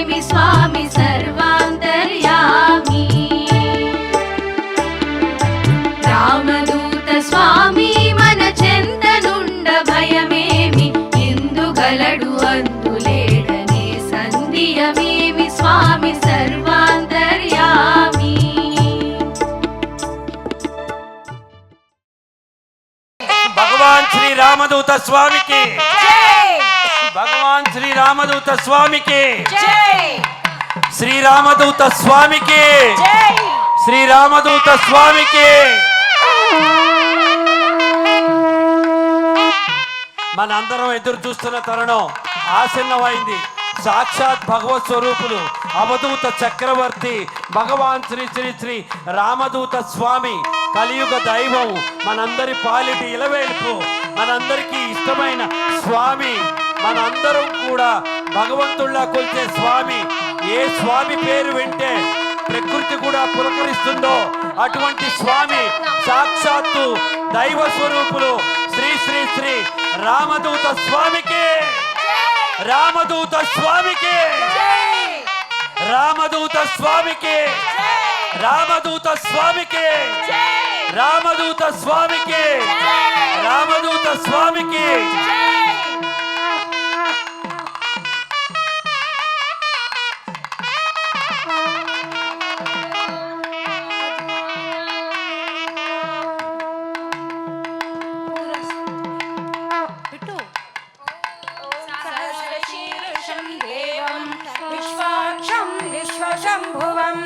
भयमेमि स्वामी सर्वान्तर्यामी रामदूत स्वामी मन चेंतनुंड भयमेमि इंदुगलडु अंदुलेडने संधियमेमि स्वामी सर्वान्तर्यामी भगवान श्री रामदूत स्वामी की जय। भगवान श्री रामदूत स्वामी की जय। श्री रामदूत स्वामी की जय। श्री रामदूत स्वामी की మనందరం ఎదురు చూస్తున్న తరుణం ఆసన్నమైంది. సాక్షాత్ భగవత్ స్వరూపులు అవధూత చక్రవర్తి భగవాన్ శ్రీ శ్రీ శ్రీ రామదూత స్వామి కలియుగ దైవం మనందరి పాలిటి ఇలవేల్పు మనందరికీ ఇష్టమైన స్వామి మనందరం కూడా భగవంతుళ్ళ కొలిచే స్వామి. ఏ స్వామి పేరు వింటే ప్రకృతి కూడా పులకరిస్తుందో అటువంటి స్వామి సాక్షాత్తు దైవ స్వరూపులు శ్రీ శ్రీ శ్రీ రామదూత స్వామికి రామదూత స్వామికి రామదూత స్వామికి రామదూత స్వామికి రామదూత స్వామికి రామదూత స్వామికి शंभुवं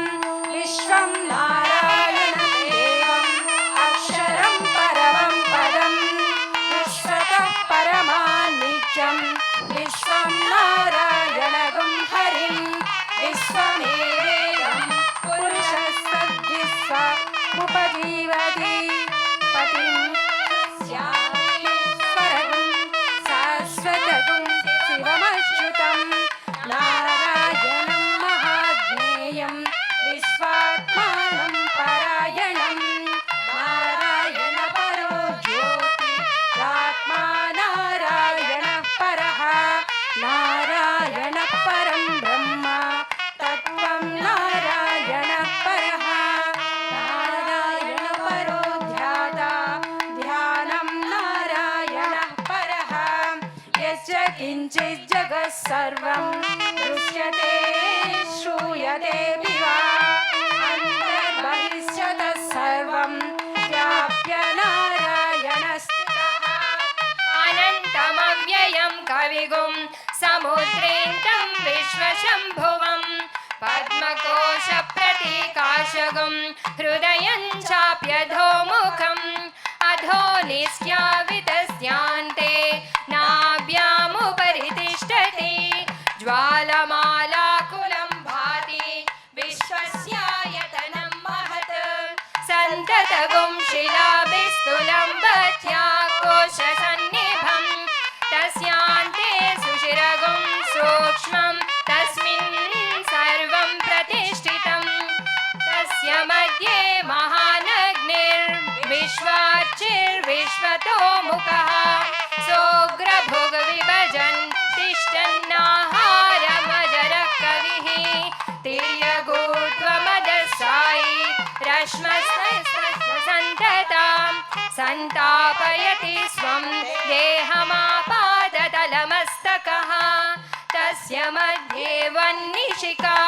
विश्वं नारायणं देवं अक्षरं परमं पदं विश्वतः परमानित्यं विश्वं नारायणगं हरिं विश्वमेवेदं पुरुषस्तद्विश्व उपजीवति पतिं स्यामीश्वरगं शाश्वतगं शिवमच्युतं नारायणं विश्वात्मानं परायणं नारायण परो ज्योतिरात्मा नारायण परः नारायण परं ब्रह्म तत्त्वं नारायण परः नारायण परो ध्याता ध्यानं नारायण परः यच्च किञ्चित् जगत् सर्वं दृश्यते श्रूयते अंतर्बहिष्यतः सर्वं व्याप्य नारायणस्थितः अनन्तमव्ययं कविगुं समुद्रेन्दं विश्वशम्भुवं पद्मकोशप्रतीकाशगुं हृदयं चाप्यधोमुखम् अधो निस्यावितस्यान्ते नाभ्यामुपरि तिष्ठति ज्वालमालाकुलं भाति विश्वस्यायतनं महत् सन्ततगुं शिलाभिस्तुलं बध्या कोशसन्निभं तस्यान्ते सुशिरगुं सूक्ष्मं तस्मिन् सर्वं प्रतिष्ठितं तस्य मध्ये महानग्निर्विश्वाच्चिर्विश्वतोमुखः सोग्रभुग्विभजन् तिष्ठन्नाहारमजरः कविः तिर्यगूढ्वमदसायि रश्मसन्ततां सन्तापयति स्वं देहमापादतलमस्तकः तस्य मध्ये वह्निशिखा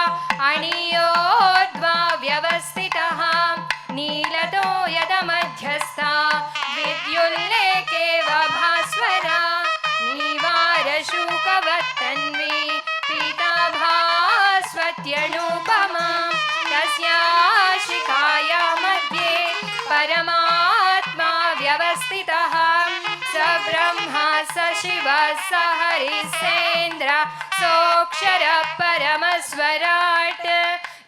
अणियोर्ध्वा व्यवस्थितः नीलतो यदमध्यस्था विद्युल्लेखेव भास्वरा नीवारशूकवत्तन्वी पीताभास्वत्यनुपमा तस्या शिखाया मध्ये परमात्मा व्यवस्थितः स ब्रह्मा स शिवः स हरिसेन्द्र सोऽक्षरः परमस्वराट्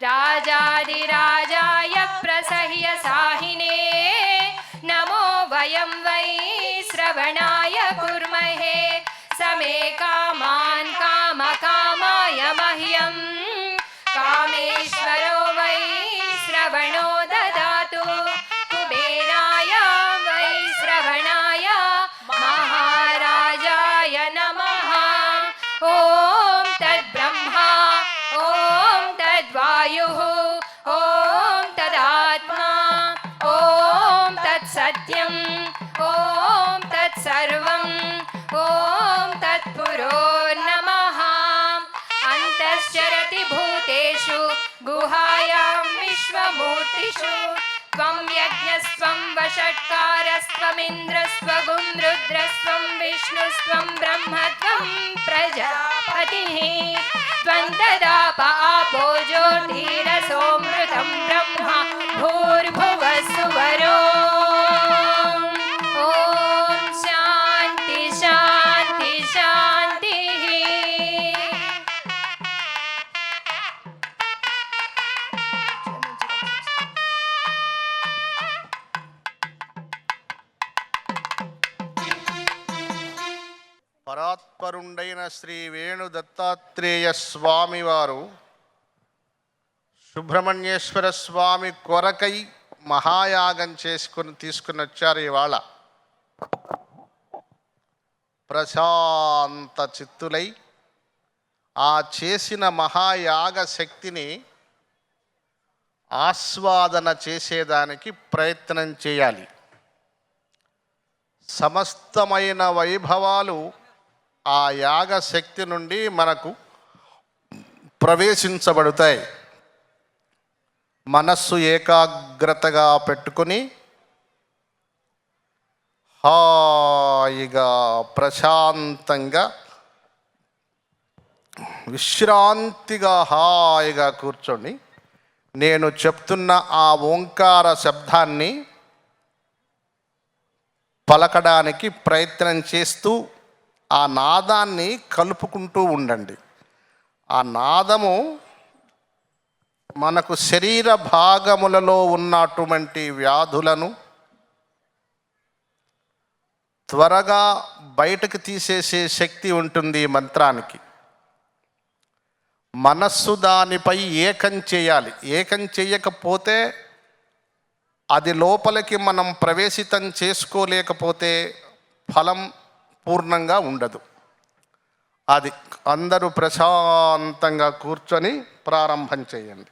राजाधिराजाय प्रसह्य साहिने नमो वयं वै श्रवणाय कुर्महे समे कामान् कामकामाय मह्यं कामेश्वरो वै श्रवणो ददातु कुबेराय वै श्रवणाय महाराजाय नमः ॐ तद्ब्रह्मा ॐ वायुः ॐ तदात्मा ॐ तत्सत्यम् ॐ तत्सर्वम् ॐ तत्पुरो नमः अन्तश्चरति भूतेषु गुहायां विश्वमूर्तिषु त्वं यज्ञस्त्वं वषट्कारस्त्वमिन्द्रस्त्वगुं रुद्रस्त्वं विष्णुस्त्वं ब्रह्मत्वं प्रजापतिः त्वं तदाप आपो ज्योतिरसोऽमृतं ब्रह्मा भूर्भुवः सुवरो ॐ शान्ति शान्ति शान्तिः పరాత్పరుండైన శ్రీ వేణు దత్తాత్రేయ స్వామి వారు సుబ్రహ్మణ్యేశ్వర స్వామి కొరకై మహాయాగం తీసుకుని వచ్చారు. ఇవాళ ప్రశాంత చిత్తులై ఆ చేసిన మహాయాగ శక్తిని ఆస్వాదన చేసేదానికి ప్రయత్నం చేయాలి. సమస్తమైన వైభవాలు ఆ యాగ శక్తి నుండి మనకు ప్రవేశించబడతాయి. మనస్సు ఏకాగ్రతగా పెట్టుకొని హాయిగా ప్రశాంతంగా విశ్రాంతిగా హాయిగా కూర్చొని నేను చెప్తున్న ఆ ఓంకార శబ్దాన్ని పలకడానికి ప్రయత్నం చేస్తూ ఆ నాదాన్ని కలుపుకుంటూ ఉండండి. ఆ నాదము మనకు శరీర భాగములలో ఉన్నటువంటి వ్యాధులను త్వరగా బయటకు తీసేసే శక్తి ఉంటుంది ఈ మంత్రానికి. మనస్సు దానిపై ఏకం చేయాలి. ఏకం చేయకపోతే అది లోపలికి మనం ప్రవేశితం చేసుకోలేకపోతే ఫలం పూర్ణంగా ఉండదు. అది అందరూ ప్రశాంతంగా కూర్చొని ప్రారంభం చేయండి.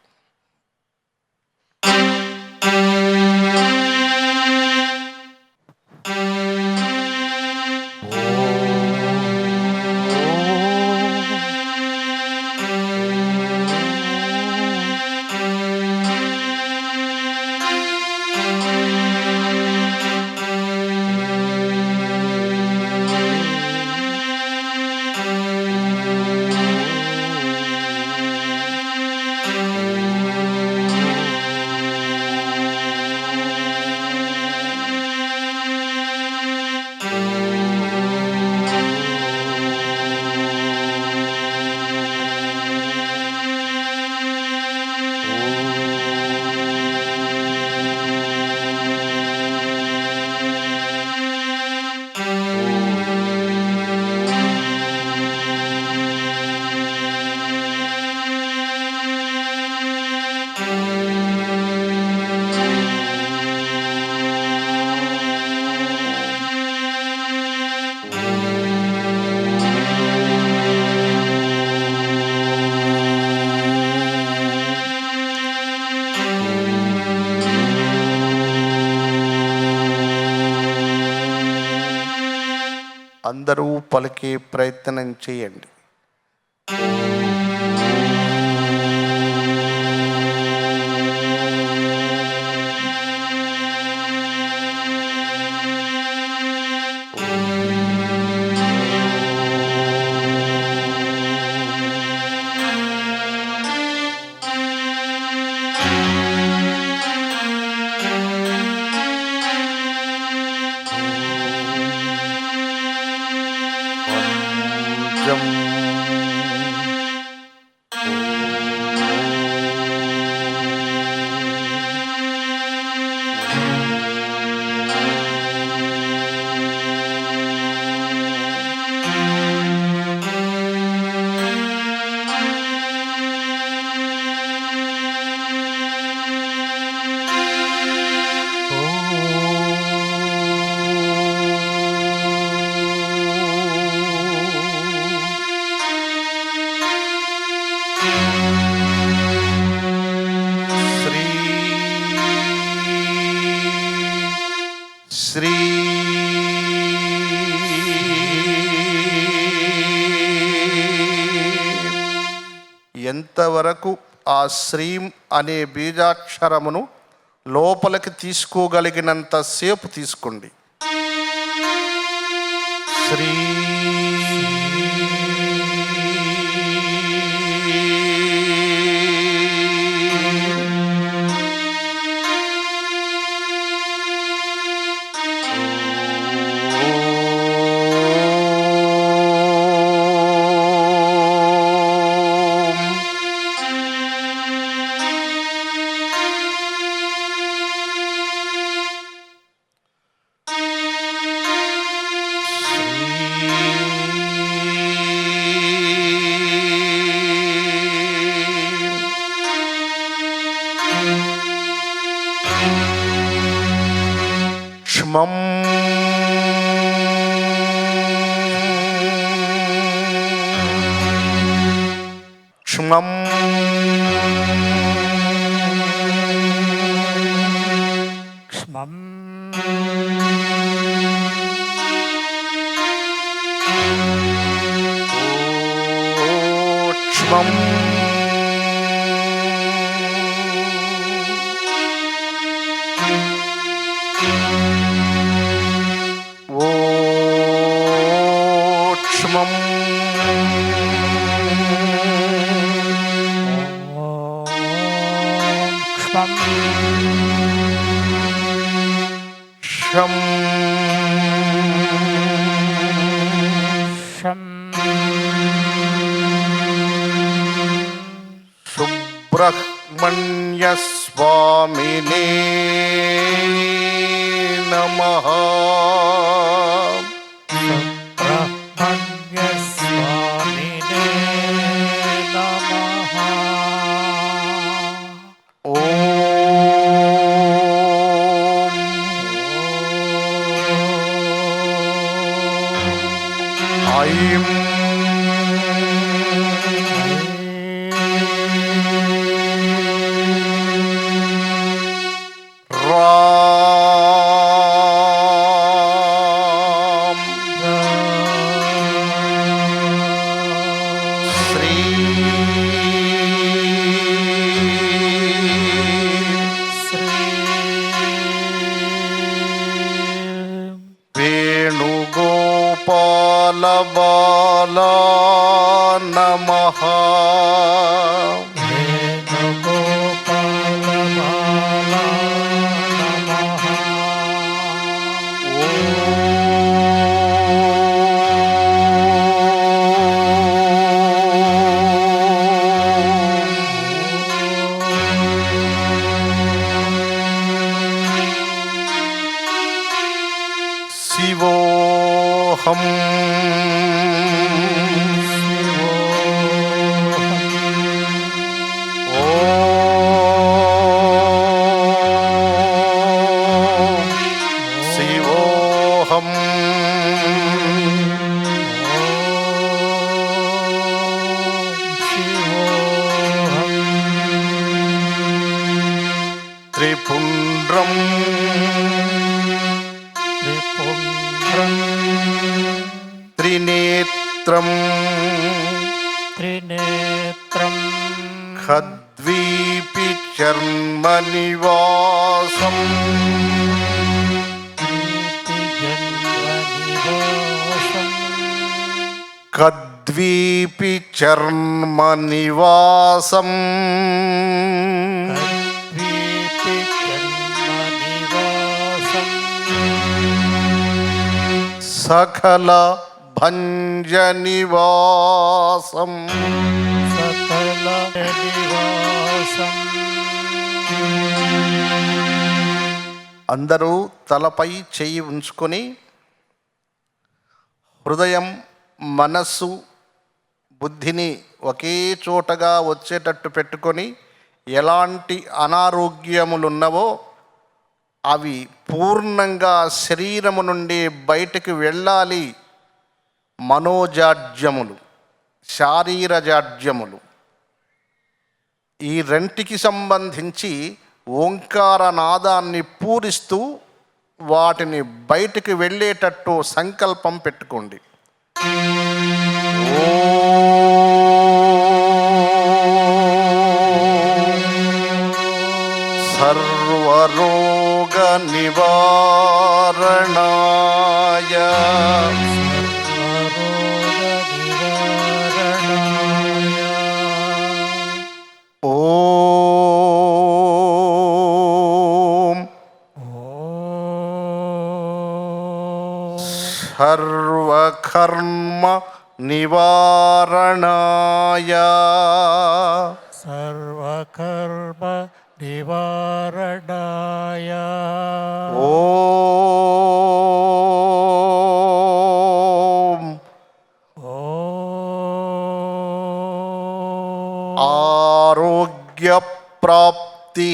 అందరూ పలికే ప్రయత్నం చేయండి. ఎంతవరకు ఆ శ్రీం అనే బీజాక్షరమును లోపలికి తీసుకోగలిగినంత సేపు తీసుకోండి. శ్రీ క్ష్మం క్ష్మం క్ష్మం క్ష్మం శం శం సుబ్రహ్మణ్య స్వామినే నమః. సుబ్రహ్మణ్య స్వామినే నమః. ఐం రాం శ్రీ వేణుగోపాల బాలా నమః. శివోహం శివోహం త్రిపుండ్రం త్రినేత్రం త్రినేత్రం ఖద్వీపి చర్మ నివాసం ఖద్వీపి చర్మ నివాసం సకల భంజ నివాసం సకల నివాసం. అందరూ తలపై చెయ్యి ఉంచుకొని హృదయం మనస్సు బుద్ధిని ఒకే చోటగా వచ్చేటట్టు పెట్టుకొని ఎలాంటి అనారోగ్యములున్నవో అవి పూర్ణంగా శరీరము నుండి బయటికి వెళ్ళాలి. మనోజాడ్యములు, శారీరజాడ్యములు, ఈ రెంటికి సంబంధించి ఓంకారనాదాన్ని పూరిస్తూ వాటిని బయటికి వెళ్ళేటట్టు సంకల్పం పెట్టుకోండి. ఓం సర్వరోగ నివారణాయ ఓం సర్వకర్మ నివారణాయ సర్వకర్మ నివారణాయ ఓం ఆరోగ్య ప్రాప్తి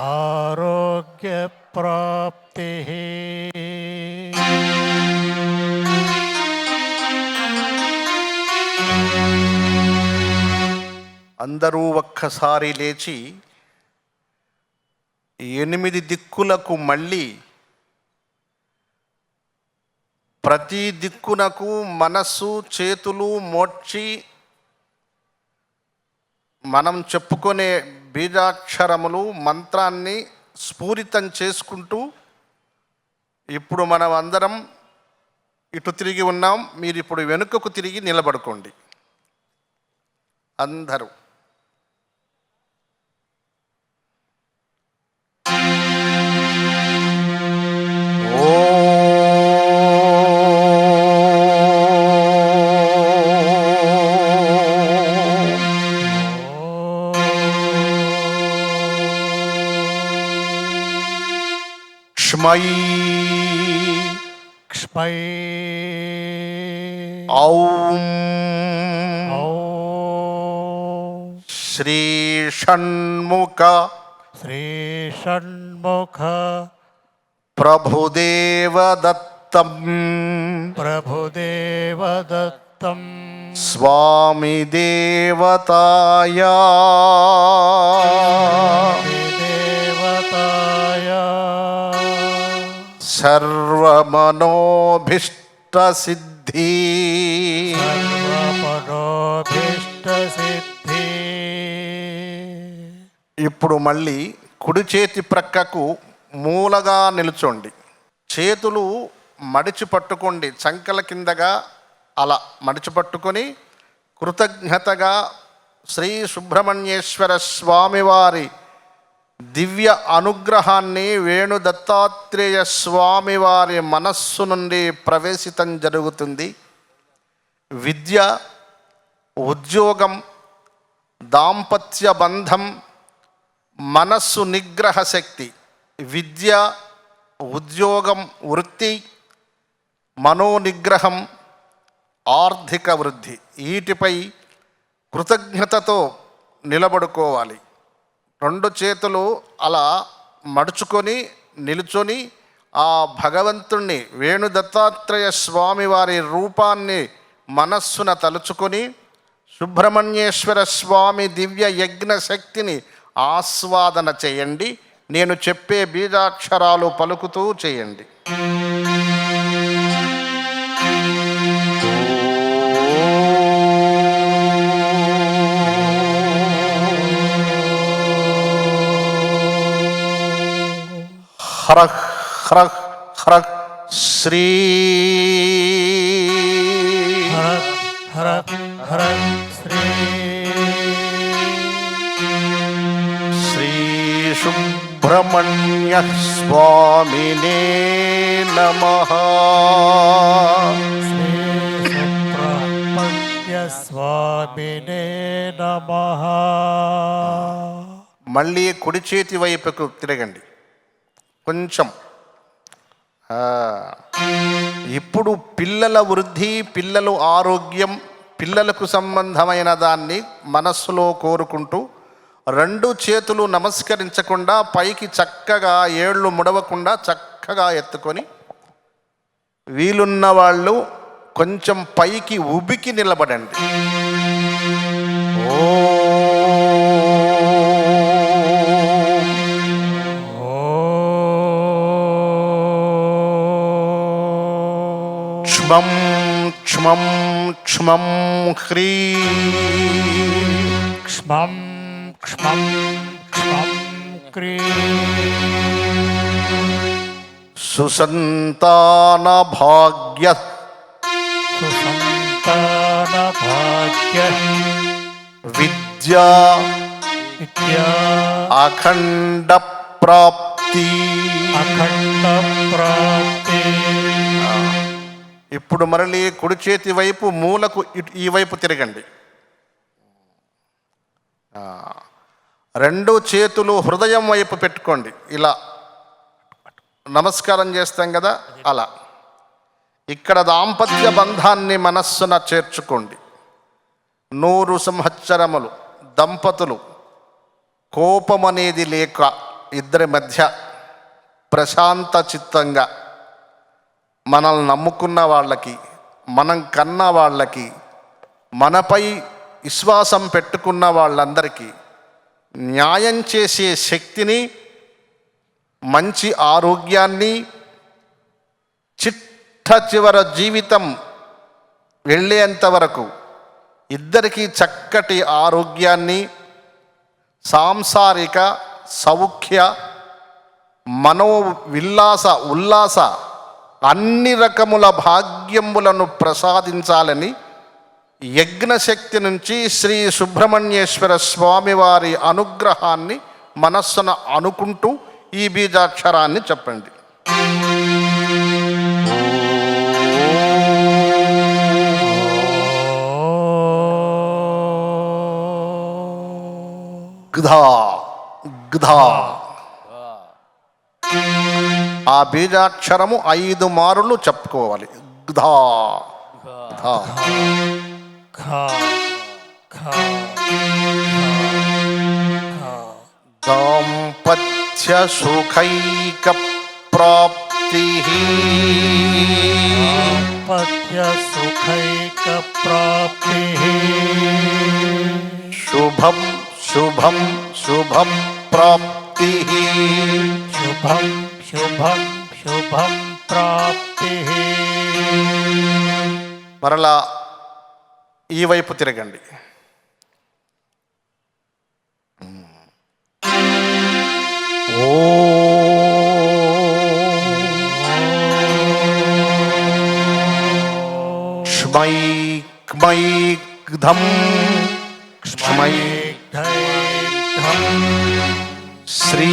ఆరోగ్య ప్రాప్తి అందరూ ఒక్కసారి లేచి 8 దిక్కులకు మళ్ళీ ప్రతి దిక్కునకు మనస్సు చేతులు మోడ్చి మనం చెప్పుకునే బీజాక్షరములు మంత్రాన్ని స్ఫూరితం చేసుకుంటూ ఇప్పుడు మనం అందరం ఇటు తిరిగి ఉన్నాం. మీరు ఇప్పుడు వెనుకకు తిరిగి నిలబడుకోండి అందరూ. క్ష్మై క్ష్మై ఔం ఔం శ్రీ షణ్ముఖ శ్రీ షణ్ముఖ ప్రభుదేవ దత్తం ప్రభుదేవ దత్తం స్వామి దేవతాయ దేవతాయ సర్వమనోభీష్ట సిద్ధి సర్వమనోభీష్ట సిద్ధి. ఇప్పుడు మళ్ళీ కుడి చేతి ప్రక్కకు మూలగా నిల్చోండి. చేతులు మడిచి పట్టుకోండి, చంకల కిందగా అలా మడిచి పట్టుకొని కృతజ్ఞతగా శ్రీ సుబ్రహ్మణ్యేశ్వర స్వామివారి దివ్య అనుగ్రహాన్ని వేణు దత్తాత్రేయ స్వామివారి మనస్సు నుండి ప్రవేశితం జరుగుతుంది. విద్య, ఉద్యోగం, దాంపత్య బంధం, మనస్సు నిగ్రహ శక్తి, విద్య, ఉద్యోగం, వృత్తి, మనోనిగ్రహం, ఆర్థిక వృద్ధి, వీటిపై కృతజ్ఞతతో నిలబడుకోవాలి. 2 చేతులు అలా మడుచుకొని నిలుచొని ఆ భగవంతుణ్ణి వేణు దత్తాత్రేయ స్వామివారి రూపాన్ని మనస్సున తలుచుకొని సుబ్రహ్మణ్యేశ్వర స్వామి దివ్య యజ్ఞ శక్తిని ఆస్వాదన చేయండి. నేను చెప్పే బీజాక్షరాలు పలుకుతూ చేయండి. హ్ర హ్ర హ్ర శ్రీ హర హర హర శ్రీ శ్రీ సుబ్రహ్మణ్య స్వామినే నమః. శ్రీ సుబ్రహ్మణ్య స్వామినే నమః. మళ్ళీ కుడి చేతి వైపుకు తిరగండి కొంచెం. ఇప్పుడు పిల్లల వృద్ధి, పిల్లల ఆరోగ్యం, పిల్లలకు సంబంధమైన దాన్ని మనస్సులో కోరుకుంటూ 2 చేతులు నమస్కరించకుండా పైకి చక్కగా ఏళ్ళు ముడవకుండా చక్కగా ఎత్తుకొని వీలున్న వాళ్ళు కొంచెం పైకి ఉబికి నిలబడండి. క్ష్మం క్ష్మం క్ష్మం హ్రీ క్ష్మం క్ష్మం క్ష్మం సుసంతాన భాగ్య సుసంతానభాగ్య విద్యా విద్యా అఖండ ప్రాప్తి. అఖండ ప్రాప్తి. ఇప్పుడు మరలి కుడి చేతి వైపు మూలకు ఈ వైపు తిరగండి. రెండు చేతులు హృదయం వైపు పెట్టుకోండి. ఇలా నమస్కారం చేస్తాం కదా, అలా ఇక్కడ దాంపత్య బంధాన్ని మనస్సున చేర్చుకోండి. 100 సంవత్సరములు దంపతులు కోపమనేది లేక ఇద్దరి మధ్య ప్రశాంత చిత్తంగా మనల్ని నమ్ముకున్న వాళ్ళకి, మనం కన్న వాళ్ళకి, మనపై విశ్వాసం పెట్టుకున్న వాళ్ళందరికీ న్యాయం చేసే శక్తిని, మంచి ఆరోగ్యాన్ని, చిట్ట చివర జీవితం వెళ్ళేంత వరకు ఇద్దరికీ చక్కటి ఆరోగ్యాన్ని, సాంసారిక సౌఖ్య, ఉల్లాస అన్ని రకముల భాగ్యములను ప్రసాదించాలని యజ్ఞశక్తి నుంచి శ్రీ సుబ్రహ్మణ్యేశ్వర స్వామివారి అనుగ్రహాన్ని మనస్సున అనుకుంటూ ఈ బీజాక్షరాన్ని చెప్పండి. గ్ధా గ్ధా. ఆ బీజాక్షరము 5 మారులు చెప్పుకోవాలి. గ్ధా గ్ధా. ఖా ఖా దాంపత్య సుఖైక ప్రాప్తి. దాంపత్య సుఖైక ప్రాప్తి. శుభం శుభం శుభం ప్రాప్తి. శుభం శుభం శుభం ప్రాప్తి. మరలా ఈ వైపు తిరగండి. క్మైగ్ధం ధైర్యం శ్రీ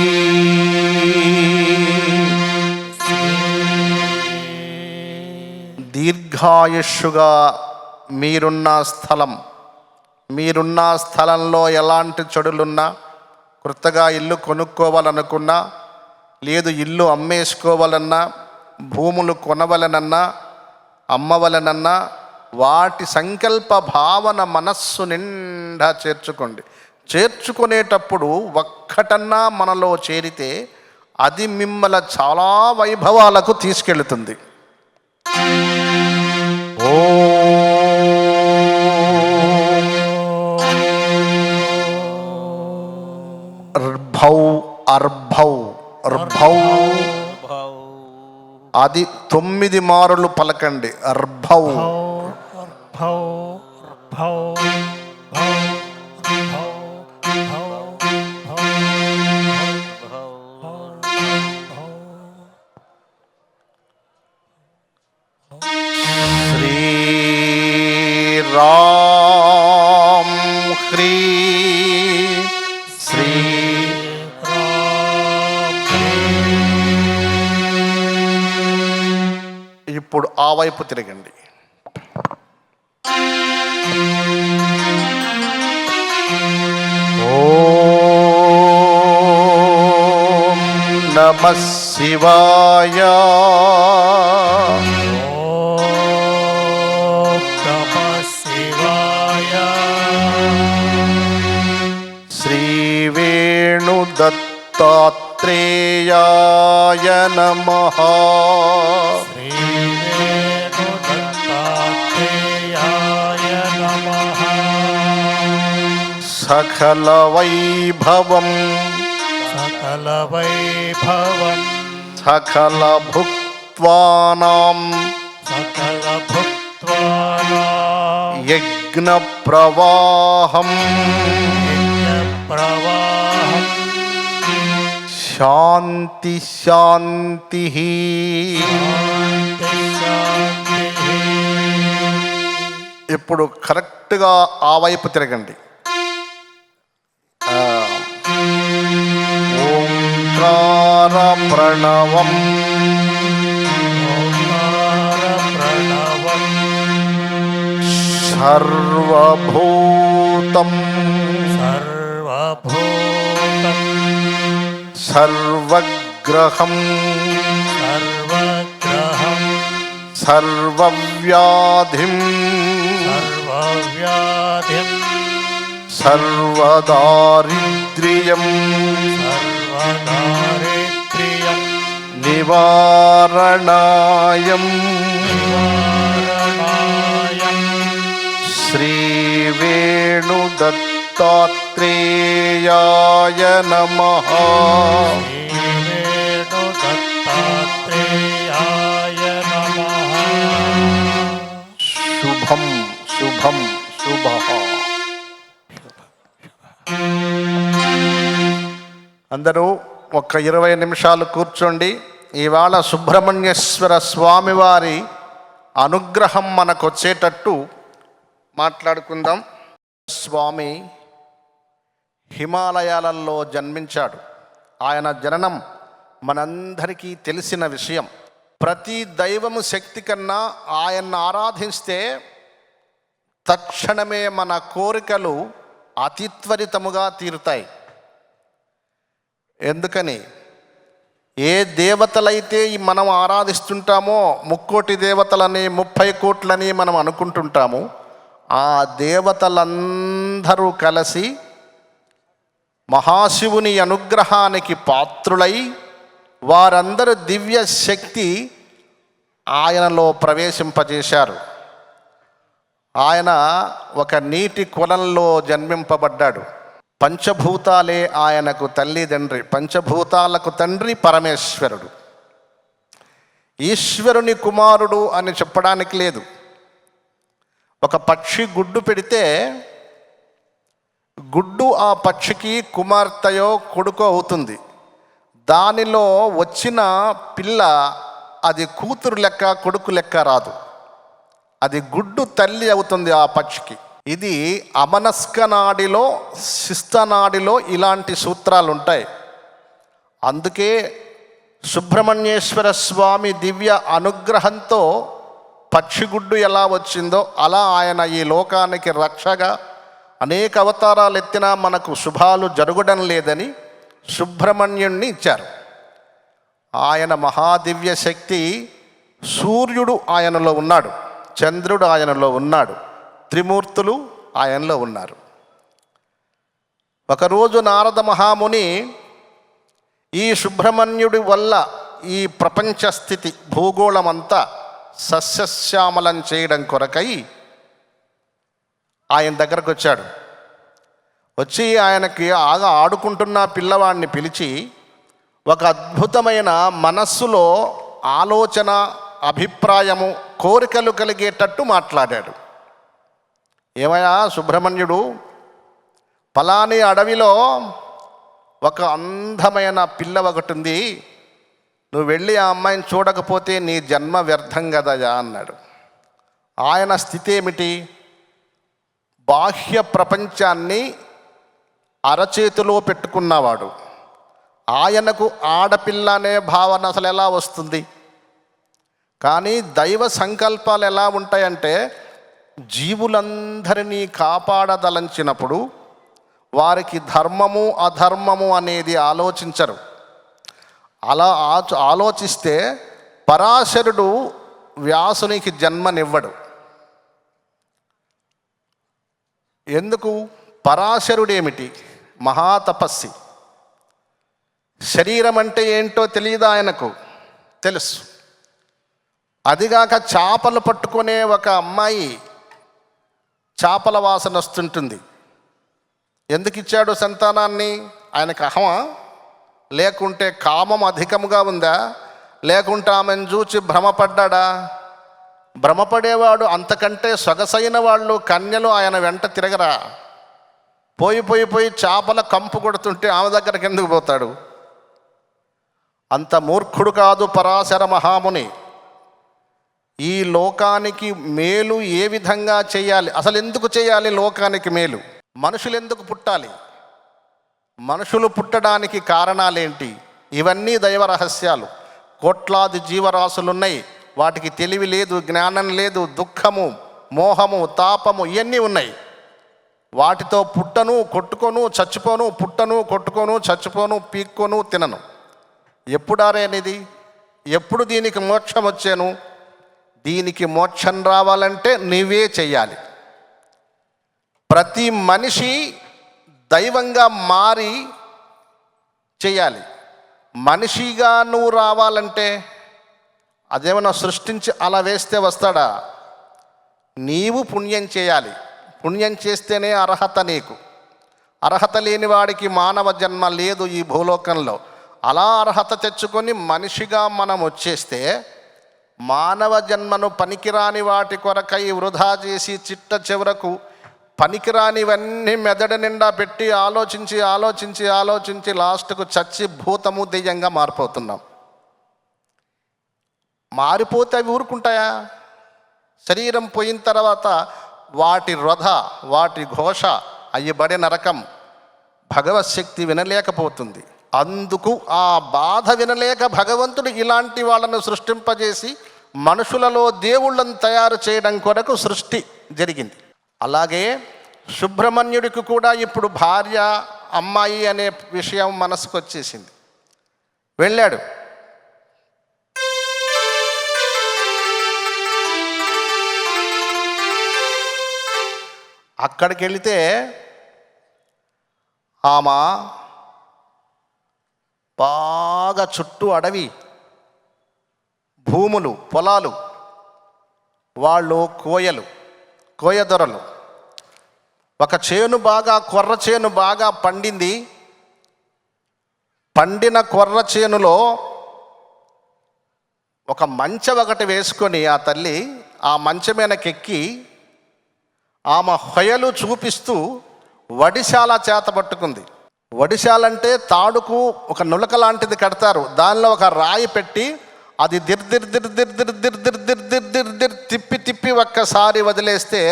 దీర్ఘాయుష్గా మీరున్న స్థలంలో ఎలాంటి చెడులున్నా, కొత్తగా ఇల్లు కొనుక్కోవాలనుకున్నా, లేదు ఇల్లు అమ్మేసుకోవాలన్నా, భూములు కొనవలనన్నా, అమ్మవలనన్నా, వాటి సంకల్ప భావన మనస్సు నిండా చేర్చుకోండి. చేర్చుకునేటప్పుడు ఒక్కటన్నా మనలో చేరితే అది మిమ్మల్ని చాలా వైభవాలకు తీసుకెళ్తుంది. అర్భౌ అర్భౌ. అది 9 మారులు పలకండి. అర్భౌ భౌ భౌ భౌ శ్రీరామ్ హ్రీ శ్రీ. ఇప్పుడు ఆ వైపు తిరగండి. ఓం నమః శివాయ. శ్రీ వేణుదత్తాత్రేయాయ నమః. సకల వైభవం సకల భుక్త్వానాం యజ్ఞ ప్రవాహం శాంతి శాంతి. ఇప్పుడు కరెక్ట్గా ఆ వైపు తిరగండి. ఓంకార ప్రణవం సర్వభూతం సర్వగ్రహం సర్వవ్యాధిం సర్వదారిద్ర్యం నివారణాయం శ్రీ వేణుదత్తాత్రేయాయ నమః. శుభం శుభం శుభః. అందరూ ఒక 20 నిమిషాలు కూర్చోండి. ఇవాళ సుబ్రహ్మణ్యేశ్వర స్వామివారి అనుగ్రహం మనకు వచ్చేటట్టు మాట్లాడుకుందాం. స్వామి హిమాలయాలలో జన్మించాడు. ఆయన జననం మనందరికీ తెలిసిన విషయం. ప్రతి దైవము శక్తి కన్నా ఆయన్ని ఆరాధిస్తే తక్షణమే మన కోరికలు అతి త్వరితముగా తీరుతాయి. ఎందుకని ఏ దేవతలైతే మనం ఆరాధిస్తుంటామో 3,000,000 దేవతలని 30 కోట్లని మనం అనుకుంటుంటాము. ఆ దేవతలందరూ కలిసి మహాశివుని అనుగ్రహానికి పాత్రులై వారందరూ దివ్య శక్తి ఆయనలో ప్రవేశింపజేశారు. ఆయన ఒక నీటి కొలంలో జన్మింపబడ్డాడు. పంచభూతాలే ఆయనకు తల్లిదండ్రి. పంచభూతాలకు తండ్రి పరమేశ్వరుడు. ఈశ్వరుని కుమారుడు అని చెప్పడానికి లేదు. ఒక పక్షి గుడ్డు పెడితే గుడ్డు ఆ పక్షికి కుమార్తెయో కొడుకో అవుతుంది. దానిలో వచ్చిన పిల్ల అది కూతురు లెక్క కొడుకు లెక్క రాదు. అది గుడ్డు తల్లి అవుతుంది ఆ పక్షికి. ఇది అమనస్క నాడిలో శిస్తనాడిలో ఇలాంటి సూత్రాలు ఉంటాయి. అందుకే సుబ్రహ్మణ్యేశ్వర స్వామి దివ్య అనుగ్రహంతో పక్షిగుడ్డు ఎలా వచ్చిందో అలా ఆయన ఈ లోకానికి రక్షగా అనేక అవతారాలు ఎత్తినా మనకు శుభాలు జరగడం లేదని సుబ్రహ్మణ్యుణ్ణి ఇచ్చారు. ఆయన మహాదివ్య శక్తి. సూర్యుడు ఆయనలో ఉన్నాడు, చంద్రుడు ఆయనలో ఉన్నాడు, త్రిమూర్తులు ఆయనలో ఉన్నారు. ఒకరోజు నారద మహాముని ఈ సుబ్రహ్మణ్యుడి వల్ల ఈ ప్రపంచ స్థితి భూగోళమంతా సస్యశ్యామలం చేయడం కొరకై ఆయన దగ్గరకు వచ్చాడు. వచ్చి ఆయనకి ఆడుకుంటున్న పిల్లవాడిని పిలిచి ఒక అద్భుతమైన మనస్సులో ఆలోచన, అభిప్రాయము, కోరికలు కలిగేటట్టు మాట్లాడాడు. ఏమయ్యా సుబ్రహ్మణ్యుడు, పలాని అడవిలో ఒక అందమైన పిల్ల ఒకటి ఉంది, నువ్వు వెళ్ళి ఆ అమ్మాయిని చూడకపోతే నీ జన్మ వ్యర్థం కదయా అన్నాడు. ఆయన స్థితి ఏమిటి? బాహ్య ప్రపంచాన్ని అరచేతిలో పెట్టుకున్నవాడు. ఆయనకు ఆడపిల్ల అనే భావన అసలు ఎలా వస్తుంది? కానీ దైవ సంకల్పాలు ఎలా ఉంటాయంటే జీవులందరినీ కాపాడదలంచినప్పుడు వారికి ధర్మము అధర్మము అనేది ఆలోచించరు. అలా ఆలోచిస్తే పరాశరుడు వ్యాసునికి జన్మనివ్వడు. ఎందుకు? పరాశరుడు ఏమిటి? మహాతపస్సి. శరీరం అంటే ఏంటో తెలియదు ఆయనకు, తెలుసు. అదిగాక చేపలు పట్టుకునే ఒక అమ్మాయి చేపల వాసన వస్తుంటుంది. ఎందుకు ఇచ్చాడు సంతానాన్ని? ఆయనకు అహమా? లేకుంటే కామం అధికముగా ఉందా? లేకుంటే ఆమెను చూచి భ్రమపడ్డా? భ్రమపడేవాడు అంతకంటే సొగసైన వాళ్ళు కన్యలు ఆయన వెంట తిరగరా? పోయి చేపల కంపు కొడుతుంటే ఆమె దగ్గరికి ఎందుకు పోతాడు? అంత మూర్ఖుడు కాదు పరాశర మహాముని. ఈ లోకానికి మేలు ఏ విధంగా చేయాలి, అసలు ఎందుకు చేయాలి లోకానికి మేలు, మనుషులు ఎందుకు పుట్టాలి, మనుషులు పుట్టడానికి కారణాలేంటి, ఇవన్నీ దైవ రహస్యాలు. కోట్లాది జీవరాశులున్నాయి, వాటికి తెలివి లేదు, జ్ఞానం లేదు, దుఃఖము, మోహము, తాపము ఇవన్నీ ఉన్నాయి. వాటితో పుట్టను, కొట్టుకోను, చచ్చిపోను, పుట్టను, కొట్టుకోను, చచ్చిపోను, పీక్కోను, తినను. ఎప్పుడారే అనేది, ఎప్పుడు దీనికి మోక్షం వచ్చాను? దీనికి మోక్షం రావాలంటే నువ్వే చెయ్యాలి. ప్రతి మనిషి దైవంగా మారి చెయ్యాలి. మనిషిగా నువ్వు రావాలంటే అదేమన్నా సృష్టించి అలా వేస్తే వస్తాడా? నీవు పుణ్యం చేయాలి. పుణ్యం చేస్తేనే అర్హత నీకు. అర్హత లేని వాడికి మానవ జన్మ లేదు ఈ భూలోకంలో. అలా అర్హత తెచ్చుకొని మనిషిగా మనం వచ్చేస్తే మానవ జన్మను పనికిరాని వాటి కొరకై వృధా చేసి చిట్ట చివరకు పనికిరానివన్నీ మెదడు నిండా పెట్టి ఆలోచించి ఆలోచించి ఆలోచించి లాస్ట్కు చచ్చి భూతము దెయ్యంగా మారిపోతున్నాం. మారిపోతే అవి ఊరుకుంటాయా? శరీరం పోయిన తర్వాత వాటి వృధ, వాటి ఘోష, అయ్యబడే నరకం భగవశక్తి వినలేకపోతుంది. అందుకు ఆ బాధ వినలేక భగవంతుడు ఇలాంటి వాళ్ళను సృష్టింపజేసి మనుషులలో దేవుళ్ళను తయారు చేయడం కొరకు సృష్టి జరిగింది. అలాగే సుబ్రహ్మణ్యుడికి కూడా ఇప్పుడు భార్య, అమ్మాయి అనే విషయం మనసుకు వచ్చేసింది. వెళ్ళాడు. అక్కడికి వెళితే ఆమె బాగా చుట్టూ అడవి, భూములు, పొలాలు, వాళ్ళు కోయదొరలు. ఒక చేను బాగా, కొర్ర చేను బాగా పండింది. పండిన కొర్ర చేనులో ఒక మంచె ఒకటి వేసుకొని ఆ తల్లి ఆ మంచె మీదకెక్కి ఆమె హొయలు చూపిస్తూ వడిశాల చేత పట్టుకుంది. వడిశాలంటే తాడుకు ఒక నులక లాంటిది కడతారు, దానిలో ఒక రాయి పెట్టి అది దిర్ తిప్పి తిప్పి ఒక్కసారి వదిలేస్తే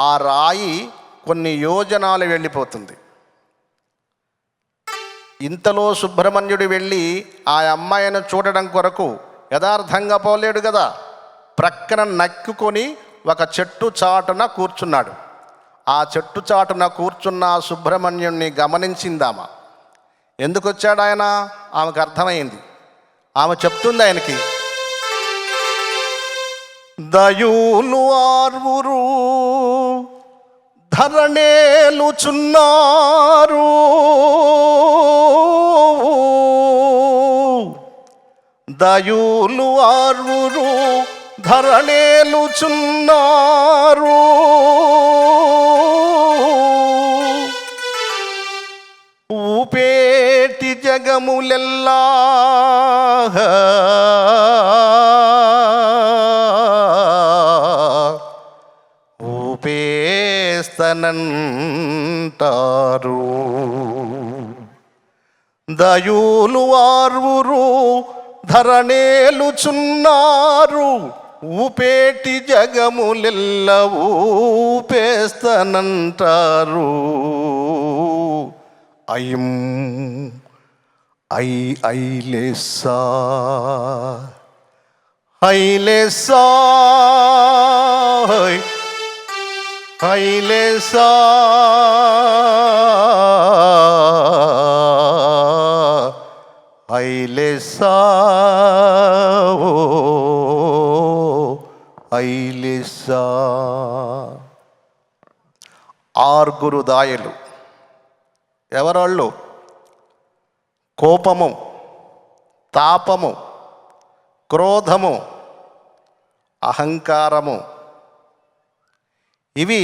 ఆ రాయి కొన్ని యోజనాలు వెళ్ళిపోతుంది. ఇంతలో సుబ్రహ్మణ్యుడు వెళ్ళి ఆ అమ్మాయిని చూడడం కొరకు యథార్థంగా పోలేడు కదా, ప్రక్కన నక్కుకొని ఒక చెట్టు చాటున కూర్చున్నాడు. ఆ చెట్టు చాటున కూర్చున్న సుబ్రహ్మణ్యుణ్ణి గమనించిందామా. ఎందుకు వచ్చాడు ఆయన? ఆమెకు అర్థమైంది. ఆమె చెప్తుంది ఆయనకి, దయూలు ఆర్వురు ధరణేలుచున్నారు, దయూలు ఆర్వురు ధరణేలుచున్నారు, ఊపేటి జగములెల్లా ఊపేస్తనంటారు, దయూలు ఆర్వురు ధరణేలుచున్నారు, ఊపేటి జగములెల్ల ఊపేస్తనంటారు. ఐం ఐలెస్సా ఐలెస్సా ఐలెస్సా ఐలెస్సా ఐలెస్సా. ఆరుగురు దాయలు. ఎవరోళ్ళు? కోపము, తాపము, క్రోధము, అహంకారము. ఇవి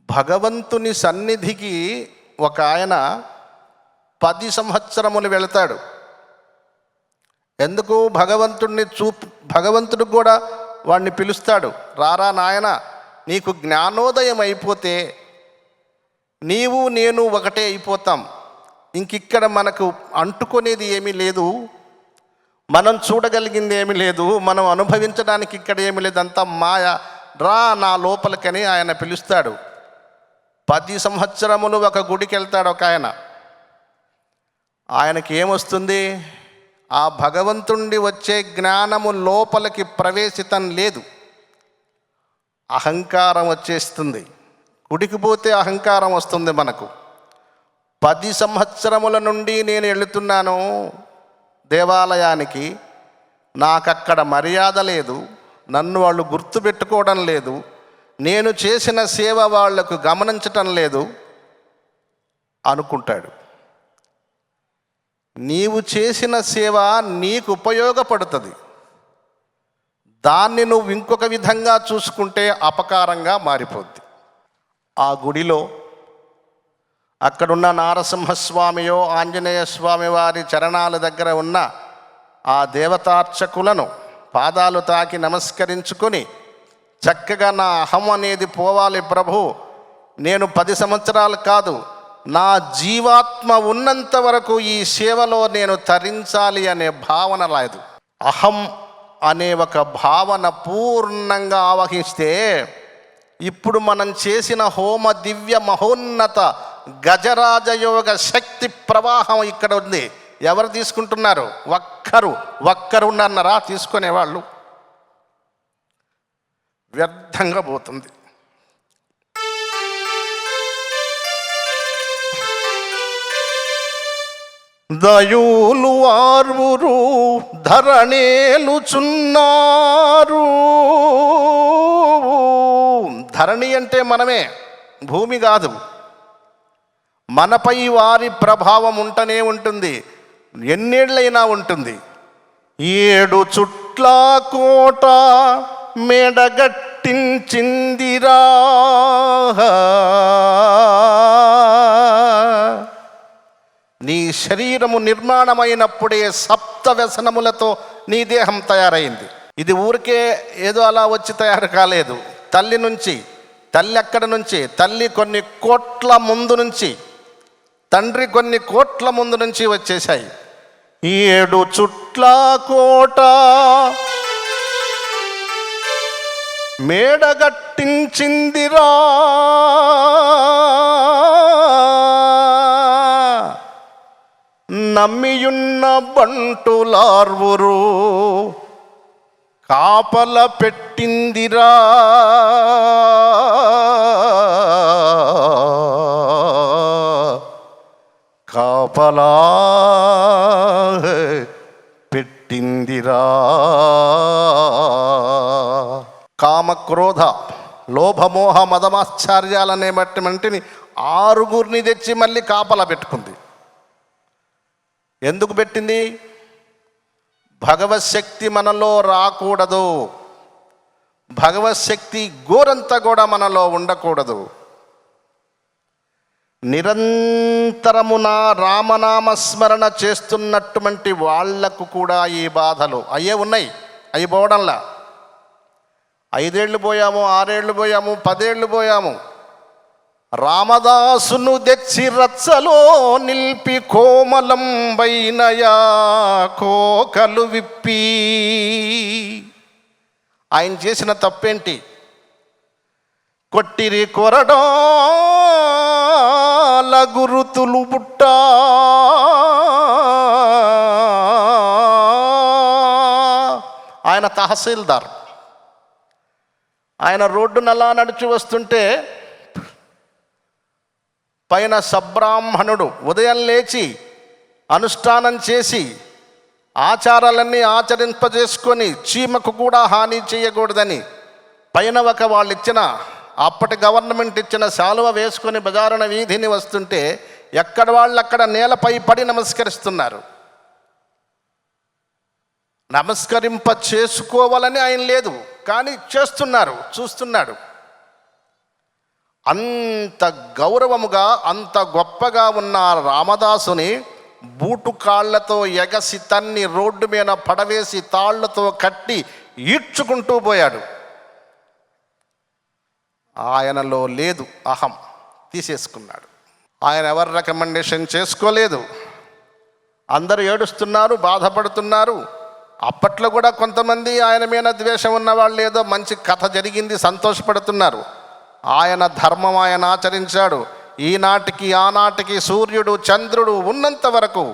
భగవంతుని సన్నిధికి ఒక ఆయన 10 సంవత్సరములు వెళతాడు. ఎందుకు? భగవంతుడు కూడా వాడిని పిలుస్తాడు, రారా నాయన, నీకు జ్ఞానోదయం అయిపోతే నీవు నేను ఒకటే అయిపోతాం. ఇంకిక్కడ మనకు అంటుకునేది ఏమీ లేదు, మనం చూడగలిగింది ఏమీ లేదు, మనం అనుభవించడానికి ఇక్కడ ఏమీ లేదు, అంతా మాయ. రా నా లోపలికని ఆయన పిలుస్తాడు. 10 సంవత్సరములు ఒక గుడికి వెళ్తాడు ఒక ఆయన. ఆయనకి ఏమొస్తుంది? ఆ భగవంతుడి వచ్చే జ్ఞానము లోపలికి ప్రవేశితం లేదు, అహంకారం వచ్చేస్తుంది. గుడికి పోతే అహంకారం వస్తుంది మనకు. 10 సంవత్సరముల నుండి నేను వెళుతున్నాను దేవాలయానికి, నాకక్కడ మర్యాద లేదు, నన్ను వాళ్ళు గుర్తుపెట్టుకోవడం లేదు, నేను చేసిన సేవ వాళ్లకు గమనించటం లేదు అనుకుంటాడు. నీవు చేసిన సేవ నీకు ఉపయోగపడుతుంది, దాన్ని నువ్వు ఇంకొక విధంగా చూసుకుంటే అపకారంగా మారిపోద్ది. ఆ గుడిలో అక్కడున్న నారసింహస్వామియో ఆంజనేయ స్వామి వారి చరణాల దగ్గర ఉన్న ఆ దేవతార్చకులను పాదాలు తాకి నమస్కరించుకొని చక్కగా నా అహం అనేది పోవాలి ప్రభు, నేను 10 సంవత్సరాలు కాదు, నా జీవాత్మ ఉన్నంత వరకు ఈ సేవలో నేను తరించాలి అనే భావన లేదు. అహం అనే ఒక భావన పూర్ణంగా ఆవహిస్తే ఇప్పుడు మనం చేసిన హోమ దివ్య మహోన్నత గజరాజయోగ శక్తి ప్రవాహం ఇక్కడ ఉంది. ఎవరు తీసుకుంటున్నారు? ఒక్కరు ఉన్నారా తీసుకునేవాళ్ళు? వ్యర్థంగా పోతుంది. దయూలు ఆర్వురు ధరణేలుచున్నారు. ధరణి అంటే మనమే, భూమి కాదు. మనపై వారి ప్రభావం ఉంటనే ఉంటుంది, ఎన్నేళ్ళైనా ఉంటుంది. 7 చుట్ల కోట మేడగట్టించిందిరా, నీ శరీరము నిర్మాణమైనప్పుడే 7 వ్యసనములతో నీ దేహం తయారైంది. ఇది ఊరికే ఏదో అలా వచ్చి తయారు కాలేదు. తల్లి అక్కడ నుంచి, తల్లి కొన్ని కోట్ల ముందు నుంచి, తండ్రి కొన్ని కోట్ల ముందు నుంచి వచ్చేసాయి. 7 చుట్ల కోట మేడగట్టించిందిరా, నమ్మియున్న బంటులార్వురు కాపల పెట్టిందిరా, కాపలా పెట్టిందిరా. కామక్రోధ లోభమోహ మదమాశ్చర్యాలనే మట్టిని 6 తెచ్చి మళ్ళీ కాపలా పెట్టుకుంది. ఎందుకు పెట్టింది? భగవశక్తి మనలో రాకూడదు, భగవశక్తి గోరంతా కూడా మనలో ఉండకూడదు. నిరంతరమున రామనామస్మరణ చేస్తున్నటువంటి వాళ్లకు కూడా ఈ బాధలు అయ్యే ఉన్నాయి. అవి పోవడంలా 5 ఏళ్ళు పోయాము, 6 ఏళ్ళు పోయాము, 10 ఏళ్ళు పోయాము. రామదాసును తెచ్చి రచ్చలో నిల్పి కోమలం వైనయా కోకలు విప్పి. ఆయన చేసిన తప్పేంటి? కొట్టిరి కొరడాల గురుతులు బుట్ట, ఆయన తహసీల్దార్. ఆయన రోడ్డునలా నడిచి వస్తుంటే పైన సబ్రాహ్మణుడు ఉదయం లేచి అనుష్ఠానం చేసి ఆచారాలన్నీ ఆచరింపజేసుకొని చీమకు కూడా హాని చేయకూడదని పైన వాళ్ళు ఇచ్చిన, అప్పటి గవర్నమెంట్ ఇచ్చిన శాలువ వేసుకొని బజారున వీధిని వస్తుంటే ఎక్కడ వాళ్ళు అక్కడ నేలపై పడి నమస్కరిస్తున్నారు. నమస్కరింప చేసుకోవాలని ఆయన లేదు, కానీ చేస్తున్నారు, చూస్తున్నాడు. అంత గౌరవముగా అంత గొప్పగా ఉన్న రామదాసుని బూటు కాళ్లతో ఎగసి తన్ని రోడ్డు మీద పడవేసి తాళ్లతో కట్టి ఈడ్చుకుంటూ పోయాడు. ఆయనలో లేదు, అహం తీసేసుకున్నాడు. ఆయన ఎవరు రికమెండేషన్ చేసుకోలేదు. అందరూ ఏడుస్తున్నారు, బాధపడుతున్నారు. అప్పట్లో కూడా కొంతమంది ఆయన మీద ద్వేషం ఉన్న వాళ్ళు ఏదో మంచి కథ జరిగింది సంతోషపడుతున్నారు. ఆయన ధర్మం ఆయన ఆచరించాడు. ఈనాటికి ఆనాటికి సూర్యుడు చంద్రుడు ఉన్నంత వరకు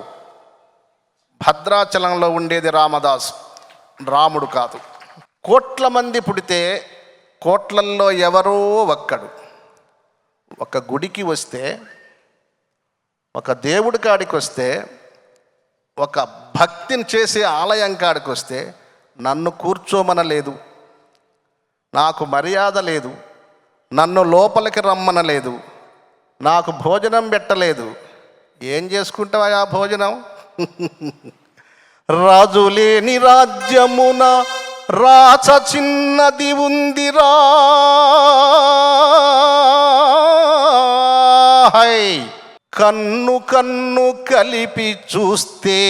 భద్రాచలంలో ఉండేది రామదాసు, రాముడు కాదు. కోట్ల మంది పుడితే కోట్లల్లో ఎవరో ఒక్కడు ఒక గుడికి వస్తే, ఒక దేవుడి కాడికి వస్తే, ఒక భక్తిని చేసే ఆలయం కాడికి వస్తే నన్ను కూర్చోమనలేదు, నాకు మర్యాద లేదు, నన్ను లోపలికి రమ్మనలేదు, నాకు భోజనం పెట్టలేదు. ఏం చేసుకుంటావా ఆ భోజనం? రాజు లేని రాజ్యమున రాచ చిన్నది ఉందిరా, హై కన్ను కన్ను కలిపి చూస్తే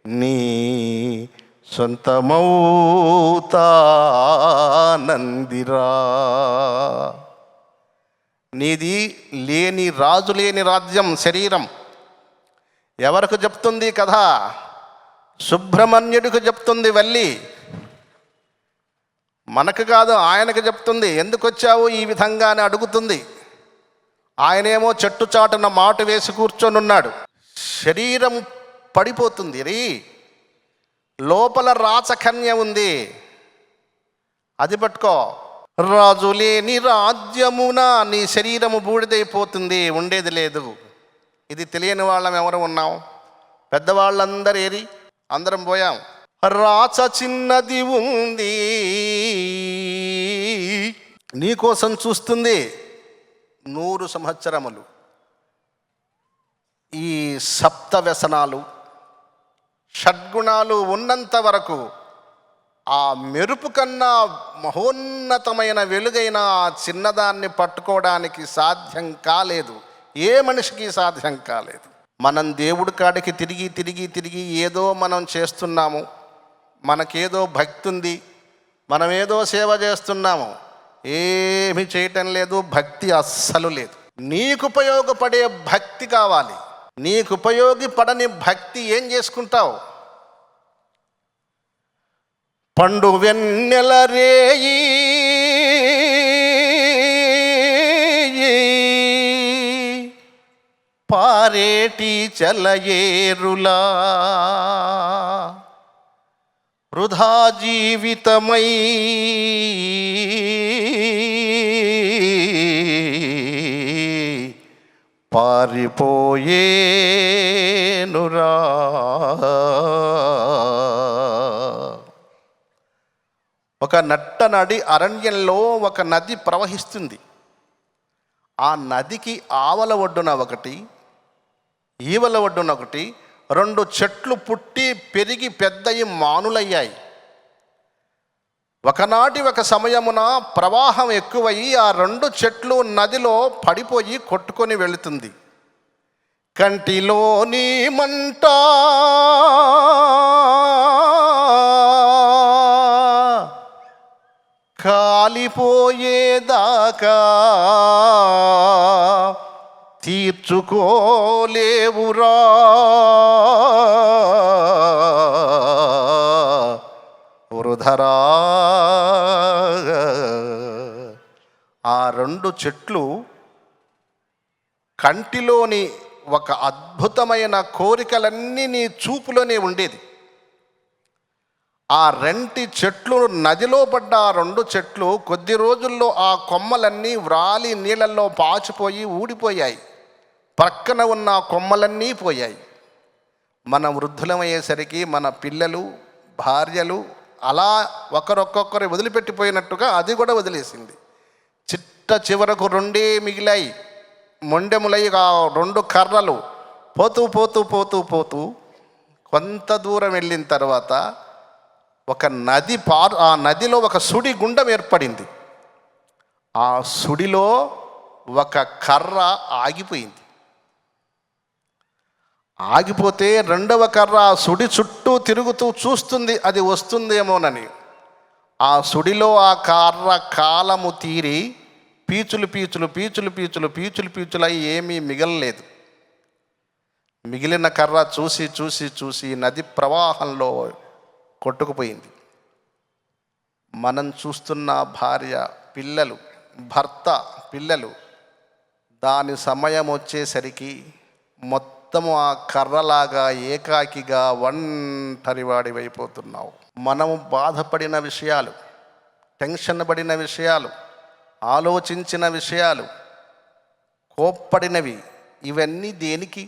నీ సొంతమౌతానందిరా. నీది లేని రాజు లేని రాజ్యం శరీరం. ఎవరికి చెప్తుంది కథ? సుబ్రహ్మణ్యుడికి చెప్తుంది వల్లి, మనకు కాదు ఆయనకు చెప్తుంది. ఎందుకు వచ్చావు ఈ విధంగా అని అడుగుతుంది. ఆయనేమో చెట్టు చాటున మాటు వేసి కూర్చొని ఉన్నాడు. శరీరం పడిపోతుంది రీ, లోపల రాచకన్య ఉంది, అది పట్టుకో. రాజు లేని రాజ్యమున నీ శరీరము బూడిదైపోతుంది, ఉండేది లేదు. ఇది తెలియని వాళ్ళం ఎవరు ఉన్నాం? పెద్దవాళ్ళందరూ ఏరి, అందరం పోయాం. రాచ చిన్నది ఉంది, నీకోసం చూస్తుంది 100 సంవత్సరములు. ఈ సప్త వ్యసనాలు షడ్గుణాలు ఉన్నంత వరకు ఆ మెరుపు కన్నా మహోన్నతమైన వెలుగైన ఆ చిన్నదాన్ని పట్టుకోవడానికి సాధ్యం కాలేదు. ఏ మనిషికి సాధ్యం కాలేదు. మనం దేవుడి కాడికి తిరిగి తిరిగి తిరిగి ఏదో మనం చేస్తున్నాము, మనకేదో భక్తి ఉంది, మనం ఏదో సేవ చేస్తున్నాము, ఏమి చేయటం లేదు. భక్తి అస్సలు లేదు. నీకు ఉపయోగపడే భక్తి కావాలి. నీకు ఉపయోగపడని భక్తి ఏం చేసుకుంటావు? పండు వెన్నెల రేయి పారేటి చలయేరులా వృధా జీవితమై పారిపోయేనురా. ఒక నట్టనడి అరణ్యంలో ఒక నది ప్రవహిస్తుంది. ఆ నదికి ఆవల ఒడ్డున ఒకటి, ఈవల ఒడ్డున ఒకటి 2 చెట్లు పుట్టి పెరిగి పెద్దయి మానులయ్యాయి. ఒకనాటి ఒక సమయమున ప్రవాహం ఎక్కువయ్యి ఆ 2 చెట్లు నదిలో పడిపోయి కొట్టుకొని వెళుతుంది. కంటిలోని మంట కాలిపోయేదాకా తీర్చుకోలేవురా. వృధరా. ఆ 2 చెట్లు కంటిలోని ఒక అద్భుతమైన కోరికలన్నీ నీ చూపులోనే ఉండేది. ఆ 2 చెట్లు నదిలో పడ్డ ఆ 2 చెట్లు కొద్ది రోజుల్లో ఆ కొమ్మలన్నీ వ్రాలి నీళ్ళల్లో పాచిపోయి ఊడిపోయాయి. ప్రక్కన ఉన్న కొమ్మలన్నీ పోయాయి. మన వృద్ధులమయ్యేసరికి మన పిల్లలు, భార్యలు అలా ఒకరొక్కొక్కరు వదిలిపెట్టిపోయినట్టుగా అది కూడా వదిలేసింది. చిట్ట చివరకు 2 మిగిలాయి. మొండెములై ఆ 2 కర్రలు పోతూ పోతూ పోతూ పోతూ కొంత దూరం వెళ్ళిన తర్వాత ఒక నది ఆ నదిలో ఒక సుడి గుండం ఏర్పడింది. ఆ సుడిలో ఒక కర్ర ఆగిపోయింది. ఆగిపోతే 2వ కర్ర ఆ సుడి చుట్టూ తిరుగుతూ చూస్తుంది అది వస్తుందేమోనని. ఆ సుడిలో ఆ కర్ర కాలము తీరి పీచులు పీచులు పీచులు పీచులు పీచులు పీచులై ఏమీ మిగలలేదు. మిగిలిన కర్ర చూసి చూసి చూసి నది ప్రవాహంలో కొట్టుకుపోయింది. మనం చూస్తున్న భార్య, పిల్లలు, భర్త, పిల్లలు, దాని సమయం వచ్చేసరికి మొత్తము ఆ కర్రలాగా ఏకాకిగా ఒంటరివాడివైపోతున్నావు. మనము బాధపడిన విషయాలు, టెన్షన్ పడిన విషయాలు, ఆలోచించిన విషయాలు, కోప్పడినవి, ఇవన్నీ దేనికి?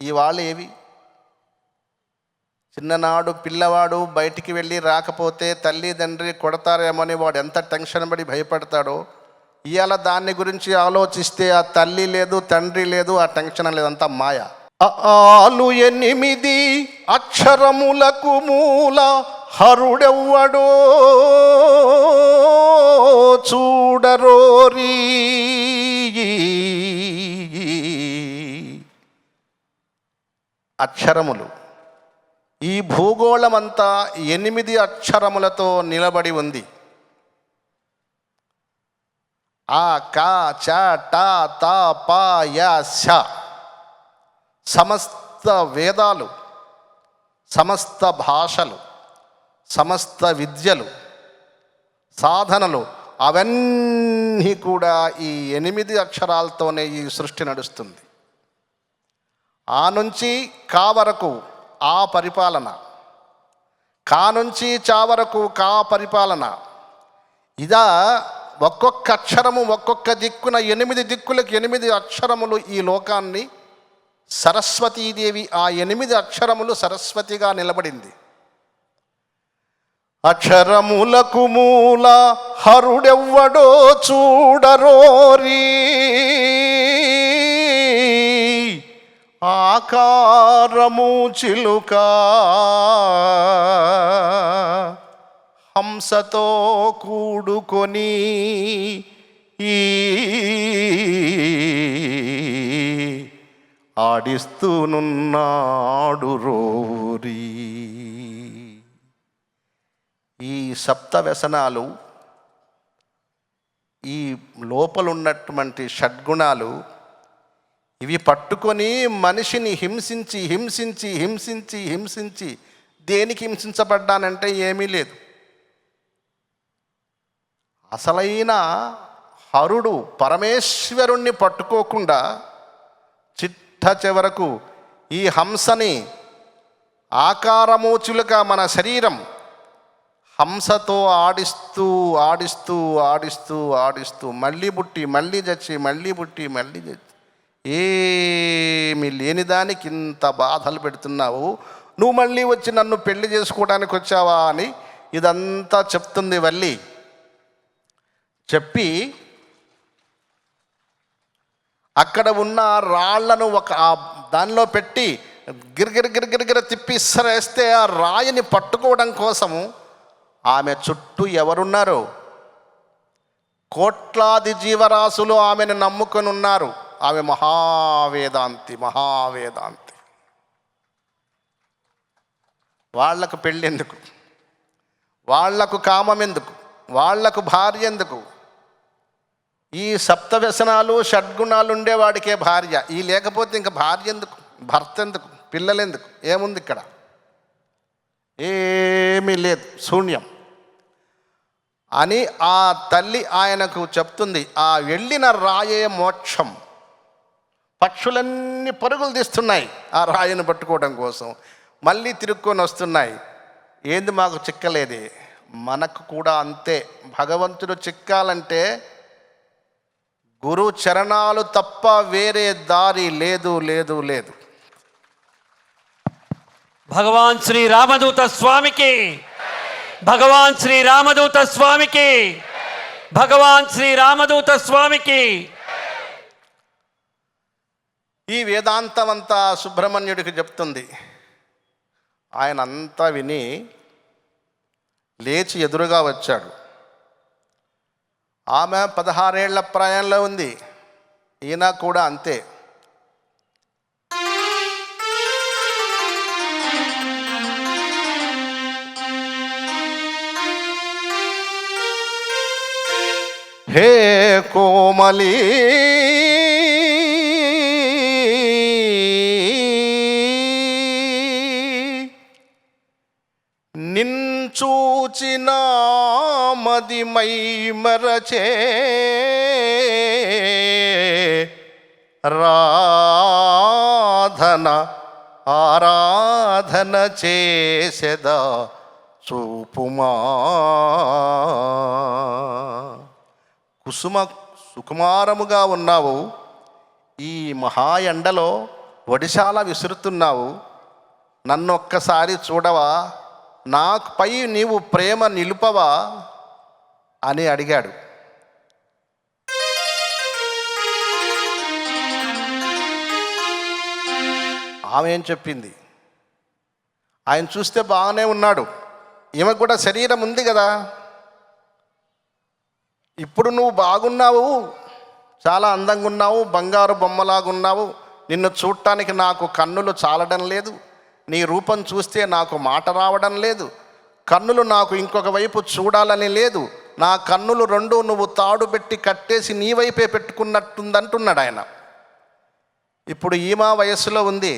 ఇవాళ ఏవి? చిన్ననాడు పిల్లవాడు బయటికి వెళ్ళి రాకపోతే తల్లిదండ్రి కొడతారేమని వాడు ఎంత టెన్షన్ పడి భయపడతాడో, ఇవాళ దాన్ని గురించి ఆలోచిస్తే ఆ తల్లి లేదు, తండ్రి లేదు, ఆ టెన్షన్ లేదు, అంతా మాయ. ఆలు 8 అక్షరములకు మూల హరుడెవ్వడో చూడరోరీ. అక్షరములు, ఈ భూగోళమంతా 8 అక్షరములతో నిలబడి ఉంది. ఆ కా చ ట త ప య శ. సమస్త వేదాలు, సమస్త భాషలు, సమస్త విద్యలు, సాధనలు, అవన్నీ కూడా ఈ 8 అక్షరాలతోనే ఈ సృష్టి నడుస్తుంది. ఆ నుంచి కా వరకు ఆ పరిపాలన, కా నుంచి చా వరకు కా పరిపాలన. ఇదా ఒక్కొక్క అక్షరము ఒక్కొక్క దిక్కున 8 దిక్కులకు 8 అక్షరములు ఈ లోకాన్ని. సరస్వతీదేవి ఆ 8 అక్షరములు సరస్వతిగా నిలబడింది. అక్షరములకు మూల హరుడెవ్వడో చూడరోరీ. ఆకారము చిలుక హంసతో కూడుకొని ఆడిస్తూనున్నాడు రోరీ. ఈ సప్త వ్యసనాలు, ఈ లోపలున్నటువంటి షడ్గుణాలు, ఇవి పట్టుకొని మనిషిని హింసించి హింసించి హింసించి హింసించి, దేనికి హింసించబడ్డానంటే ఏమీ లేదు. అసలైన హరుడు పరమేశ్వరుణ్ణి పట్టుకోకుండా చిట్ట చివరకు ఈ హంసని, ఆకారము చిలుక మన శరీరం, హంసతో ఆడిస్తూ ఆడిస్తూ ఆడిస్తూ ఆడిస్తూ మళ్ళీ పుట్టి మళ్ళీ చచ్చి మళ్ళీ పుట్టి మళ్ళీ చచ్చి, ఏమి లేని దానికి ఇంత బాధలు పెడుతున్నావు, నువ్వు మళ్ళీ వచ్చి నన్ను పెళ్లి చేసుకోవడానికి వచ్చావా అని ఇదంతా చెప్తుంది వల్లి. చెప్పి అక్కడ ఉన్న రాళ్లను దానిలో పెట్టి గిరిగిరి గిరిగిరిగిర తిప్పి ఇసరేస్తే ఆ రాయిని పట్టుకోవడం కోసము ఆమె చుట్టూ ఎవరున్నారు? కోట్లాది జీవరాశులు ఆమెను నమ్ముకొని ఉన్నారు. ఆమె మహావేదాంతి, మహావేదాంతి. వాళ్లకు పెళ్ళి ఎందుకు? వాళ్లకు కామం ఎందుకు? వాళ్లకు భార్య ఎందుకు? ఈ సప్త వ్యసనాలు షడ్గుణాలు ఉండేవాడికే భార్య. ఈ లేకపోతే ఇంకా భార్య ఎందుకు, భర్త ఎందుకు, పిల్లలు ఎందుకు? ఏముంది ఇక్కడ? ఏమీ లేదు, శూన్యం అని ఆ తల్లి ఆయనకు చెప్తుంది. ఆ వెళ్ళిన రాయే మోక్షం. పక్షులన్నీ పరుగులు తీస్తున్నాయి ఆ రాయిని పట్టుకోవడం కోసం, మళ్ళీ తిరుక్కొని వస్తున్నాయి. ఏంది మాకు చిక్కలేదే? మనకు కూడా అంతే. భగవంతుడు చిక్కాలంటే గురు చరణాలు తప్ప వేరే దారి లేదు లేదు లేదు. భగవాన్ శ్రీ రామదూత స్వామికి, భగవాన్ శ్రీ రామదూత స్వామికి, భగవాన్ శ్రీ రామదూత స్వామికి. ఈ వేదాంతం అంతా సుబ్రహ్మణ్యుడికి చెప్తుంది. ఆయన అంతా విని లేచి ఎదురుగా వచ్చాడు. ఆమె 16 ఏళ్ల ప్రాయంలో ఉంది, ఈయన కూడా అంతే. హే కోమలి నించూచిన మదిమై మరచే రాధన ఆరాధన చేసెదా చూపుమా. కుసుమ సుకుమారముగా ఉన్నావు, ఈ మహా ఎండలో వడిశాల విసురుతున్నావు, నన్నొక్కసారి చూడవా, నాపై నీవు ప్రేమ నిలుపవా అని అడిగాడు. ఆమె ఏం చెప్పింది? ఆయన చూస్తే బాగానే ఉన్నాడు, ఈమెకు కూడా శరీరం ఉంది కదా, ఇప్పుడు నువ్వు బాగున్నావు, చాలా అందంగా ఉన్నావు, బంగారు బొమ్మలాగున్నావు, నిన్ను చూడటానికి నాకు కన్నులు చాలడం లేదు, నీ రూపం చూస్తే నాకు మాట రావడం లేదు, కన్నులు నాకు ఇంకొక వైపు చూడాలని లేదు, నా కన్నులు రెండు నువ్వు తాడు పెట్టి కట్టేసి నీ వైపే పెట్టుకున్నట్టుందంటున్నాడు ఆయన. ఇప్పుడు ఈమె వయస్సులో ఉంది,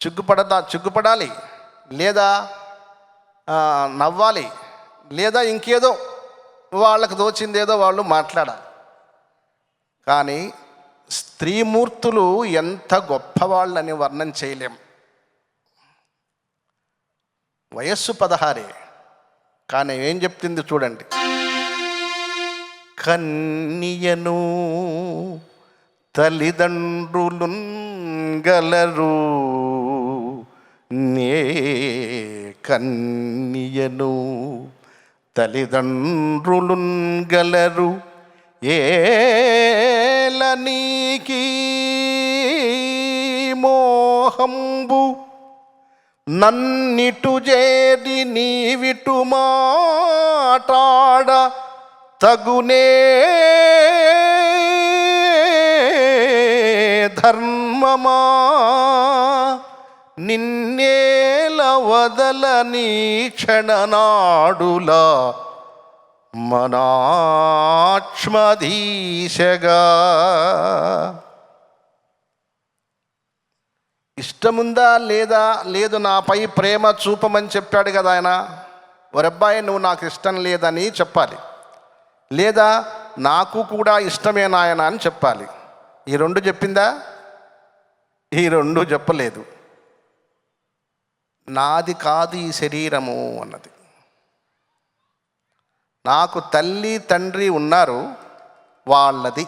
చిగ్గుపడాలి, లేదా నవ్వాలి, లేదా ఇంకేదో వాళ్ళకు దోచిందేదో వాళ్ళు మాట్లాడాలి. కానీ స్త్రీమూర్తులు ఎంత గొప్పవాళ్ళని వర్ణన చేయలేం. వయస్సు 16, కానీ ఏం చెప్తుంది చూడండి. కన్నియను తల్లిదండ్రులు గలరు, నే కన్నియను తల్లిదండ్రులు గలరు, ఏలనీకి మోహంబు నన్నిటు చేరి నీవిటు మాటాడ తగునే ధర్మమా, నిన్నేల వదలని క్షణనాడులా మనాక్ష్మధీశగా. ఇష్టముందా లేదా, లేదు నాపై ప్రేమ చూపమని చెప్పాడు కదా ఆయన. ఒరబ్బాయి నువ్వు నాకు ఇష్టం లేదని చెప్పాలి, లేదా నాకు కూడా ఇష్టమే నాయన అని చెప్పాలి. ఈ రెండు చెప్పిందా? ఈ రెండు చెప్పలేదు. నాది కాదు ఈ శరీరము అన్నది. నాకు తల్లి తండ్రి ఉన్నారు, వాళ్ళది.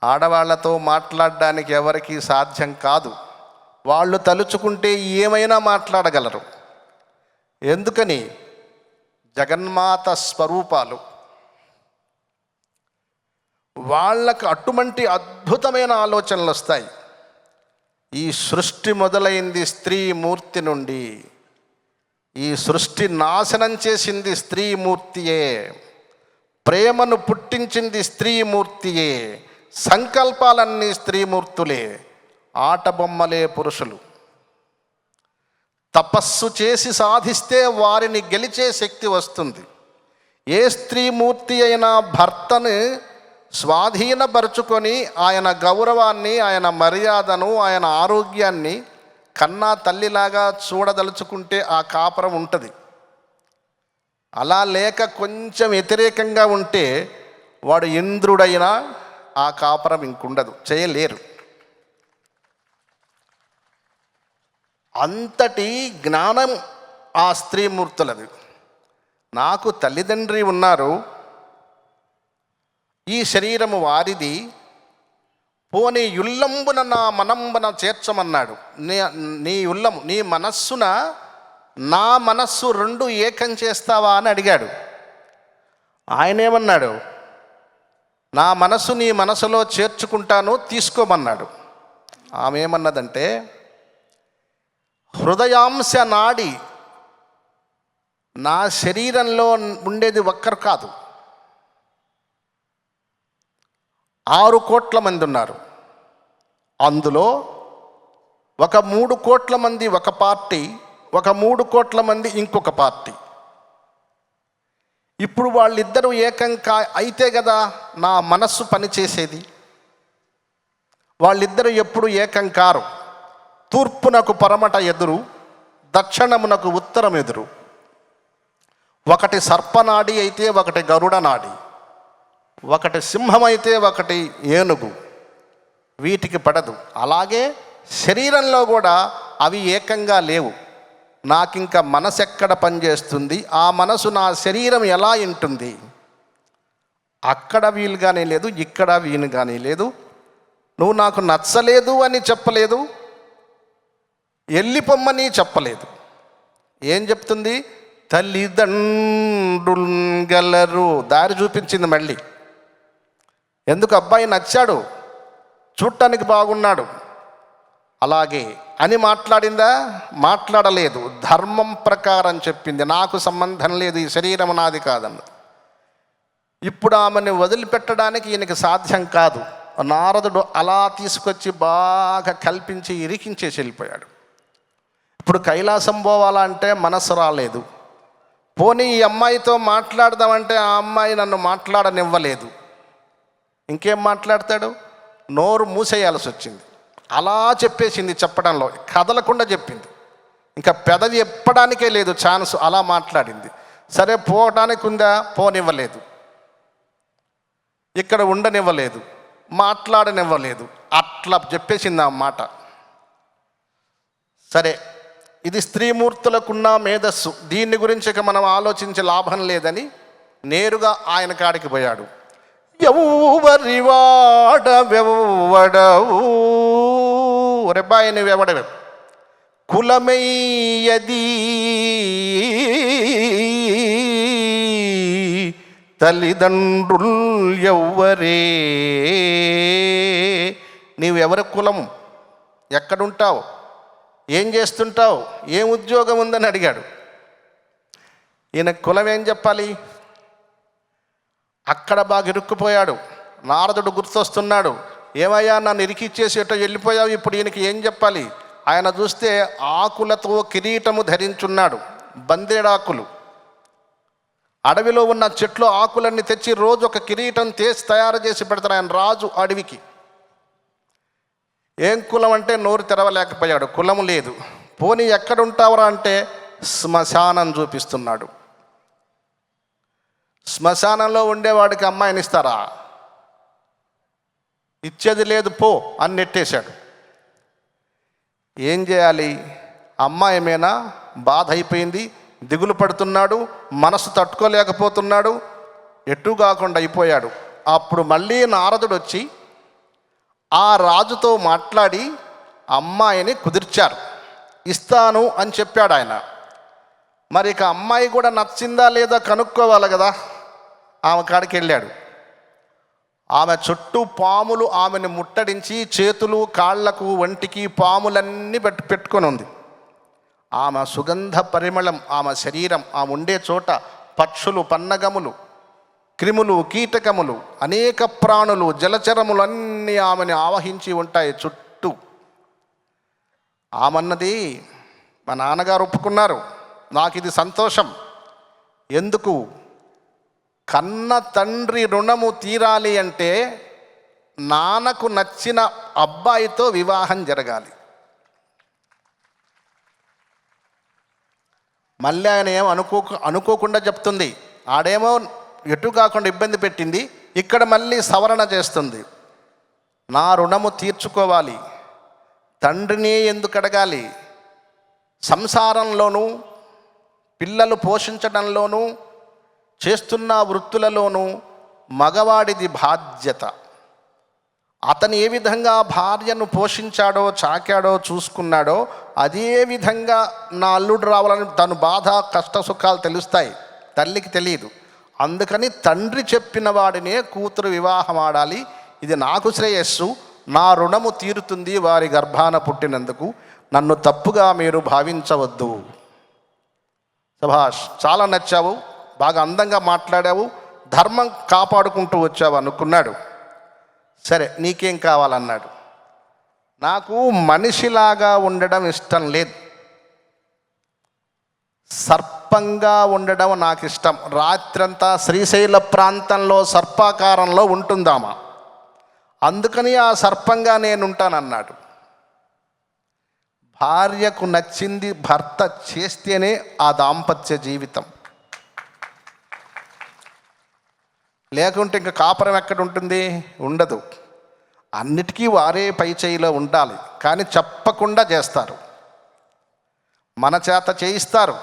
ఆడవాళ్లతో మాట్లాడడానికి ఎవరికీ సాధ్యం కాదు. వాళ్ళు తలుచుకుంటే ఏమైనా మాట్లాడగలరు. ఎందుకని? జగన్మాత స్వరూపాలు. వాళ్ళకు అటువంటి అద్భుతమైన ఆలోచనలు వస్తాయి. ఈ సృష్టి మొదలైంది స్త్రీమూర్తి నుండి, ఈ సృష్టి నాశనం చేసింది స్త్రీమూర్తియే, ప్రేమను పుట్టించింది స్త్రీమూర్తియే, సంకల్పాలన్నీ స్త్రీమూర్తులే, ఆటబొమ్మలే పురుషులు. తపస్సు చేసి సాధిస్తే వారిని గెలిచే శక్తి వస్తుంది. ఏ స్త్రీమూర్తి అయినా భర్తను స్వాధీనపరుచుకొని ఆయన గౌరవాన్ని, ఆయన మర్యాదను, ఆయన ఆరోగ్యాన్ని కన్నా తల్లిలాగా చూడదలుచుకుంటే ఆ కాపురం ఉంటుంది. అలా లేక కొంచెం వ్యతిరేకంగా ఉంటే వాడు ఇంద్రుడైనా ఆ కాపురం ఇంకుండదు, చేయలేరు. అంతటి జ్ఞానం ఆ స్త్రీమూర్తులది. నాకు తల్లిదండ్రి ఉన్నారు, ఈ శరీరము వారిది, పోనీ యుల్లంబున నా మనంబున చేర్చమన్నాడు. నీ యుల్లము, నీ మనస్సున నా మనస్సు రెండు ఏకం చేస్తావా అని అడిగాడు. ఆయన ఏమన్నాడు? నా మనసు నీ మనసులో చేర్చుకుంటాను, తీసుకోమన్నాడు. ఆమె ఏమన్నదంటే, హృదయాంశ నాడి నా శరీరంలో ఉండేది ఒక్కరు కాదు, 6 కోట్ల మంది ఉన్నారు. అందులో ఒక 3 కోట్ల మంది ఒక పార్టీ, ఒక 3 కోట్ల మంది ఇంకొక పార్టీ. ఇప్పుడు వాళ్ళిద్దరూ ఏకం అయితే కదా నా మనస్సు పనిచేసేది. వాళ్ళిద్దరూ ఎప్పుడు ఏకం కారు. తూర్పునకు పరమట ఎదురు, దక్షిణమునకు ఉత్తరం ఎదురు. ఒకటి సర్పనాడి అయితే ఒకటి గరుడ నాడి, ఒకటి సింహం అయితే ఒకటి ఏనుగు. వీటికి పడదు. అలాగే శరీరంలో కూడా అవి ఏకంగా లేవు. నాకింక మనసు ఎక్కడ పనిచేస్తుంది, ఆ మనసు నా శరీరం ఎలా వింటుంది? అక్కడ వీలుగానే లేదు, ఇక్కడ వీలుగానే లేదు. నువ్వు నాకు నచ్చలేదు అని చెప్పలేదు, వెళ్ళిపోమ్మని చెప్పలేదు. ఏం చెప్తుంది? తల్లిదండ్రులు గలరు. దారి చూపించింది మళ్ళీ. ఎందుకు? అబ్బాయి నచ్చాడు, చూడటానికి బాగున్నాడు, అలాగే అని మాట్లాడిందా? మాట్లాడలేదు. ధర్మం ప్రకారం చెప్పింది. నాకు సంబంధం లేదు, ఈ శరీరం నాది కాదన్నది. ఇప్పుడు ఆమెను వదిలిపెట్టడానికి ఈయనకి సాధ్యం కాదు. నారదుడు అలా తీసుకొచ్చి బాగా కల్పించి ఇరికించేసి వెళ్ళిపోయాడు. ఇప్పుడు కైలాసం పోవాలంటే మనసు రాలేదు. పోనీ ఈ అమ్మాయితో మాట్లాడదామంటే ఆ అమ్మాయి నన్ను మాట్లాడనివ్వలేదు. ఇంకేం మాట్లాడతాడు? నోరు మూసేయాల్సి వచ్చింది. అలా చెప్పేసింది. చెప్పడంలో కదలకుండా చెప్పింది. ఇంకా పెదవి ఎప్పడానికే లేదు ఛాన్స్. అలా మాట్లాడింది. సరే పోవటానికి ఉందా? పోనివ్వలేదు. ఇక్కడ ఉండనివ్వలేదు, మాట్లాడనివ్వలేదు. అట్లా చెప్పేసింది ఆ మాట. సరే, ఇది స్త్రీమూర్తులకున్న మేధస్సు. దీన్ని గురించి ఇక మనం ఆలోచించే లాభం లేదని నేరుగా ఆయన కాడికి పోయాడు. ఎవ్వరివాడవెవ్వడవు, రెబ్బాయి నువ్వెవడవే, కులమయ్యది తల్లిదండ్రులు ఎవ్వరే, నీవెవరి కులము, ఎక్కడుంటావు, ఏం చేస్తుంటావు, ఏం ఉద్యోగం ఉందని అడిగాడు. ఈయన కులం ఏం చెప్పాలి? అక్కడ బాగా ఇరుక్కుపోయాడు. నారదుడు గుర్తొస్తున్నాడు. ఏమయ్యా నన్ను ఇరికిచ్చేసేటో వెళ్ళిపోయావు, ఇప్పుడు ఈయనకి ఏం చెప్పాలి? ఆయన చూస్తే ఆకులతో కిరీటము ధరించున్నాడు. బందేడాకులు, అడవిలో ఉన్న చెట్లు ఆకులన్నీ తెచ్చి రోజు ఒక కిరీటం తయారు చేసి పెడతారు. ఆయన రాజు అడవికి. ఏం కులం అంటే నోరు తెరవలేకపోయాడు. కులము లేదు. పోనీ ఎక్కడుంటావరా అంటే శ్మశానం చూపిస్తున్నాడు. శ్మశానంలో ఉండేవాడికి అమ్మాయిని ఇస్తారా? ఇచ్చేది లేదు, పో అని నెట్టేశాడు. ఏం చేయాలి? అమ్మాయి మీద బాధ అయిపోయింది, దిగులు పడుతున్నాడు, మనసు తట్టుకోలేకపోతున్నాడు, ఎటు కాకుండా అయిపోయాడు. అప్పుడు మళ్ళీ నారదుడు వచ్చి ఆ రాజుతో మాట్లాడి అమ్మాయిని కుదిర్చారు. ఇస్తాను అని చెప్పాడు ఆయన. మరి ఇక అమ్మాయి కూడా నచ్చిందా లేదా కనుక్కోవాలి కదా. ఆమె కాడికి వెళ్ళాడు. ఆమె చుట్టూ పాములు ఆమెను ముట్టడించి చేతులు కాళ్లకు ఒంటికి పాములన్నీ పెట్టుకొని ఉంది. ఆమె సుగంధ పరిమళం, ఆమె శరీరం, ఆమె ఉండే చోట పక్షులు, పన్నగములు, క్రిములు, కీటకములు, అనేక ప్రాణులు, జలచరములు అన్నీ ఆమెను ఆవహించి ఉంటాయి చుట్టూ. ఆమన్నది, మా నాన్నగారు ఒప్పుకున్నారు, నాకు ఇది సంతోషం. ఎందుకు? కన్న తండ్రి రుణము తీరాలి అంటే నాన్నకు నచ్చిన అబ్బాయితో వివాహం జరగాలి. మళ్ళీ ఆయన ఏం అనుకోకుండా చెప్తుంది. ఆడేమో ఎటు కాకుండా ఇబ్బంది పెట్టింది, ఇక్కడ మళ్ళీ సవరణ చేస్తుంది. నా రుణము తీర్చుకోవాలి, తండ్రిని ఎందుకు అడగాలి? సంసారంలోనూ పిల్లలు పోషించడంలోనూ చేస్తున్న వృత్తులలోనూ మగవాడిది బాధ్యత. అతను ఏ విధంగా భార్యను పోషించాడో, చాకాడో, చూసుకున్నాడో అదే విధంగా నా అల్లుడు రావాలని తను బాధ, కష్ట సుఖాలు తెలుస్తాయి, తల్లికి తెలియదు. అందుకని తండ్రి చెప్పిన వాడినే కూతురు వివాహం ఆడాలి. ఇది నాకు శ్రేయస్సు, నా రుణము తీరుతుంది వారి గర్భాన పుట్టినందుకు, నన్ను తప్పుగా మీరు భావించవద్దు. సభాష్, చాలా నచ్చావు, బాగా అందంగా మాట్లాడావు, ధర్మం కాపాడుకుంటూ వచ్చావు అనుకున్నాడు. సరే, నీకేం కావాలన్నాడు. నాకు మనిషిలాగా ఉండడం ఇష్టం లేదు, సర్పంగా ఉండడం నాకు ఇష్టం. రాత్రంతా శ్రీశైల ప్రాంతంలో సర్పాకారంలో ఉంటుందామా, అందుకని ఆ సర్పంగా నేను ఉంటానన్నాడు. భార్యకు నచ్చింది భర్త చేస్తేనే ఆ దాంపత్య జీవితం, లేకుంటే ఇంకా కాపురం ఎక్కడ ఉంటుంది? ఉండదు. అన్నిటికీ వారే పై చేయిలో ఉండాలి, కానీ చెప్పకుండా చేస్తారు, మన చేత చేయిస్తారు.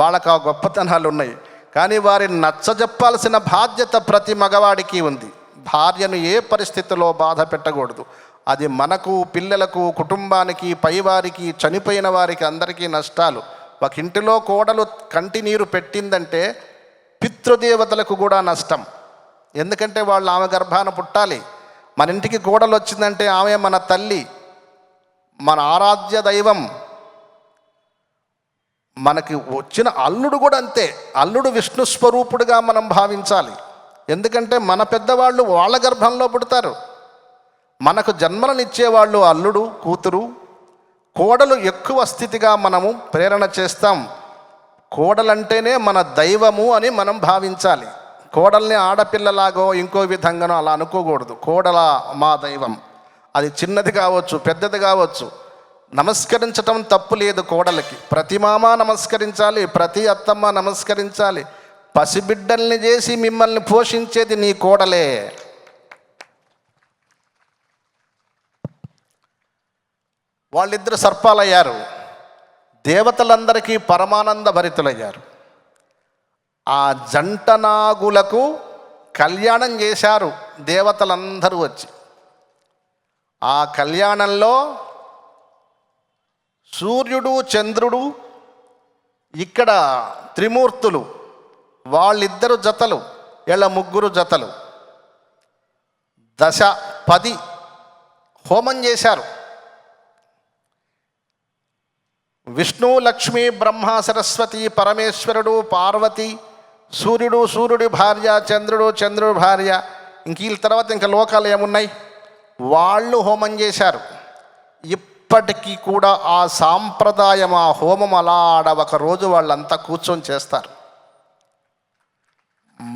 వాళ్ళకు ఆ గొప్పతనాలు ఉన్నాయి, కానీ వారిని నచ్చజెప్పాల్సిన బాధ్యత ప్రతి మగవాడికి ఉంది. భార్యను ఏ పరిస్థితిలో బాధ పెట్టకూడదు. అది మనకు, పిల్లలకు, కుటుంబానికి, పైవారికి, చనిపోయిన వారికి అందరికీ నష్టాలు. ఒక ఇంటిలో కోడలు కంటి నీరు పెట్టిందంటే పితృదేవతలకు కూడా నష్టం. ఎందుకంటే వాళ్ళు ఆమె గర్భాన పుట్టాలి. మన ఇంటికి కోడలు వచ్చిందంటే ఆమె మన తల్లి, మన ఆరాధ్య దైవం. మనకి వచ్చిన అల్లుడు కూడా అంతే. అల్లుడు విష్ణు స్వరూపుడుగా మనం భావించాలి. ఎందుకంటే మన పెద్దవాళ్ళు వాళ్ళ గర్భంలో పుడతారు. మనకు జన్మలనిచ్చేవాళ్ళు అల్లుడు, కూతురు. కోడలు ఎక్కువ స్థితిగా మనము ప్రేరణ చేస్తాం. కోడలంటేనే మన దైవము అని మనం భావించాలి. కోడల్ని ఆడపిల్లలాగో ఇంకో విధంగానో అలా అనుకోకూడదు. కోడల మా దైవం, అది చిన్నది కావచ్చు, పెద్దది కావచ్చు. నమస్కరించటం తప్పు లేదు కోడలికి. ప్రతి మామ నమస్కరించాలి, ప్రతి అత్తమ్మ నమస్కరించాలి. పసిబిడ్డల్ని చేసి మిమ్మల్ని పోషించేది నీ కోడలే. వాళ్ళిద్దరు సర్పాలయ్యారు, దేవతలందరికీ పరమానంద భరితులయ్యారు. ఆ జంట నాగులకు కళ్యాణం చేశారు దేవతలందరూ వచ్చి. ఆ కళ్యాణంలో సూర్యుడు, చంద్రుడు, ఇక్కడ త్రిమూర్తులు, వాళ్ళిద్దరు జతలు, వీళ్ళ ముగ్గురు జతలు, 10 హోమం చేశారు. విష్ణు, లక్ష్మి, బ్రహ్మ, సరస్వతి, పరమేశ్వరుడు, పార్వతి, సూర్యుడు, సూర్యుడి భార్య, చంద్రుడు, చంద్రుడి భార్య, ఇంక వీళ్ళ తర్వాత ఇంకా లోకాలు ఏమున్నాయి, వాళ్ళు హోమం చేశారు. ఇప్పటికీ కూడా ఆ సాంప్రదాయం, ఆ హోమం అలా ఒకరోజు వాళ్ళంతా కూర్చొని చేస్తారు.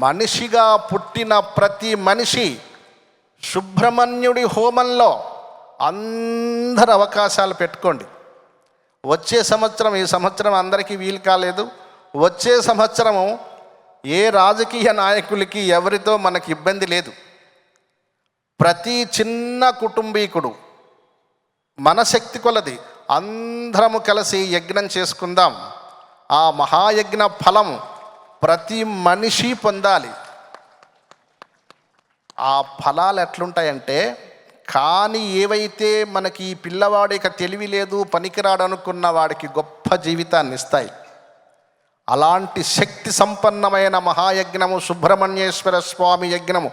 మనిషిగా పుట్టిన ప్రతి మనిషి సుబ్రహ్మణ్యుడి హోమంలో అందరు అవకాశాలు పెట్టుకోండి. వచ్చే సంవత్సరం, ఈ సంవత్సరం అందరికీ వీలు కాలేదు, వచ్చే సంవత్సరము ఏ రాజకీయ నాయకులకి ఎవరితో మనకి ఇబ్బంది లేదు. ప్రతి చిన్న కుటుంబీకుడు మన శక్తి కొలది అందరము కలిసి యజ్ఞం చేసుకుందాం. ఆ మహాయజ్ఞ ఫలం ప్రతి మనిషి పొందాలి. ఆ ఫలాలు ఎట్లుంటాయంటే, కానీ ఏవైతే మనకి ఈ పిల్లవాడికి తెలివి లేదు, పనికిరాడు అనుకున్న వాడికి గొప్ప జీవితాన్ని ఇస్తాయి. అలాంటి శక్తి సంపన్నమైన మహాయజ్ఞము సుబ్రహ్మణ్యేశ్వర స్వామి యజ్ఞము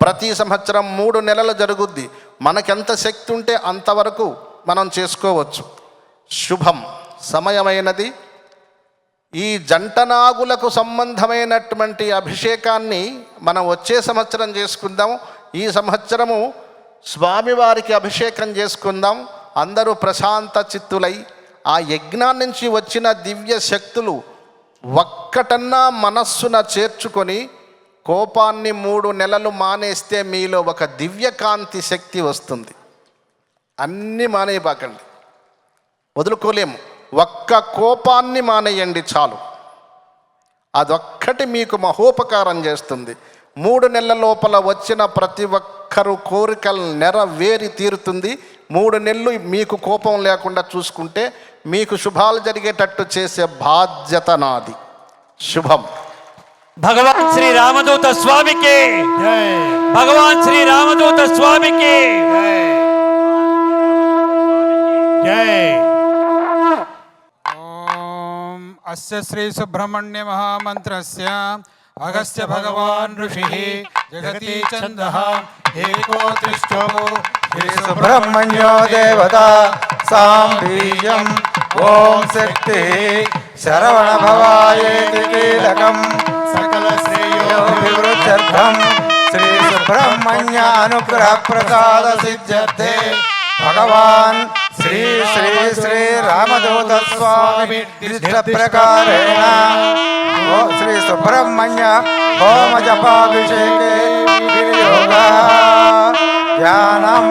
ప్రతి సంవత్సరం 3 నెలలు జరుగుద్ది. మనకెంత శక్తి ఉంటే అంతవరకు మనం చేసుకోవచ్చు. శుభం సమయమైనది. ఈ జంటనాగులకు సంబంధమైనటువంటి అభిషేకాన్ని మనం వచ్చే సంవత్సరం చేసుకుందాం. ఈ సంవత్సరము స్వామివారికి అభిషేకం చేసుకుందాం. అందరూ ప్రశాంత చిత్తులై ఆ యజ్ఞాన్ని నుంచి వచ్చిన దివ్య శక్తులు ఒక్కటన్నా మనస్సున చేర్చుకొని కోపాన్ని 3 నెలలు మానేస్తే మీలో ఒక దివ్యకాంతి శక్తి వస్తుంది. అన్నీ మానేయబాకండి, వదులుకోలేము. ఒక్క కోపాన్ని మానేయండి చాలు, అదొక్కటి మీకు మహోపకారం చేస్తుంది. 3 నెలల లోపల వచ్చిన ప్రతి ఒక్కరు కోరికలు నెరవేరి తీరుతుంది. 3 నెలలు మీకు కోపం లేకుండా చూసుకుంటే మీకు శుభాలు జరిగేటట్టు చేసే బాధ్యత నాది. శుభం. భగవాన్ శ్రీ రామదూత స్వామికి జై భగవాన్ శ్రీ రామదూత స్వామికి జై. ఓం అస్య శ్రీ సుబ్రహ్మణ్య మహామంత్రస్య అగస్త్య భగవాన్ ఋషిః జగతి ఛందః ఏకోత్రిష్టో శ్రీ సుబ్రహ్మణ్యో దేవత సాం బీజం ఓం శక్తి శరవణ భవాయేతి కీలకం సకల శ్రేయో వివృత్యర్థం శ్రీ సుబ్రహ్మణ్య అనుగ్రహ ప్రసాద సిద్ధ్యర్థే భగవాన్ శ్రీ శ్రీ శ్రీ రామదూత స్వామి దిష్ట ప్రకారేణ ఓ శ్రీ సుబ్రహ్మణ్య హోమ జపాభిషేకే వినియోగ ధ్యానం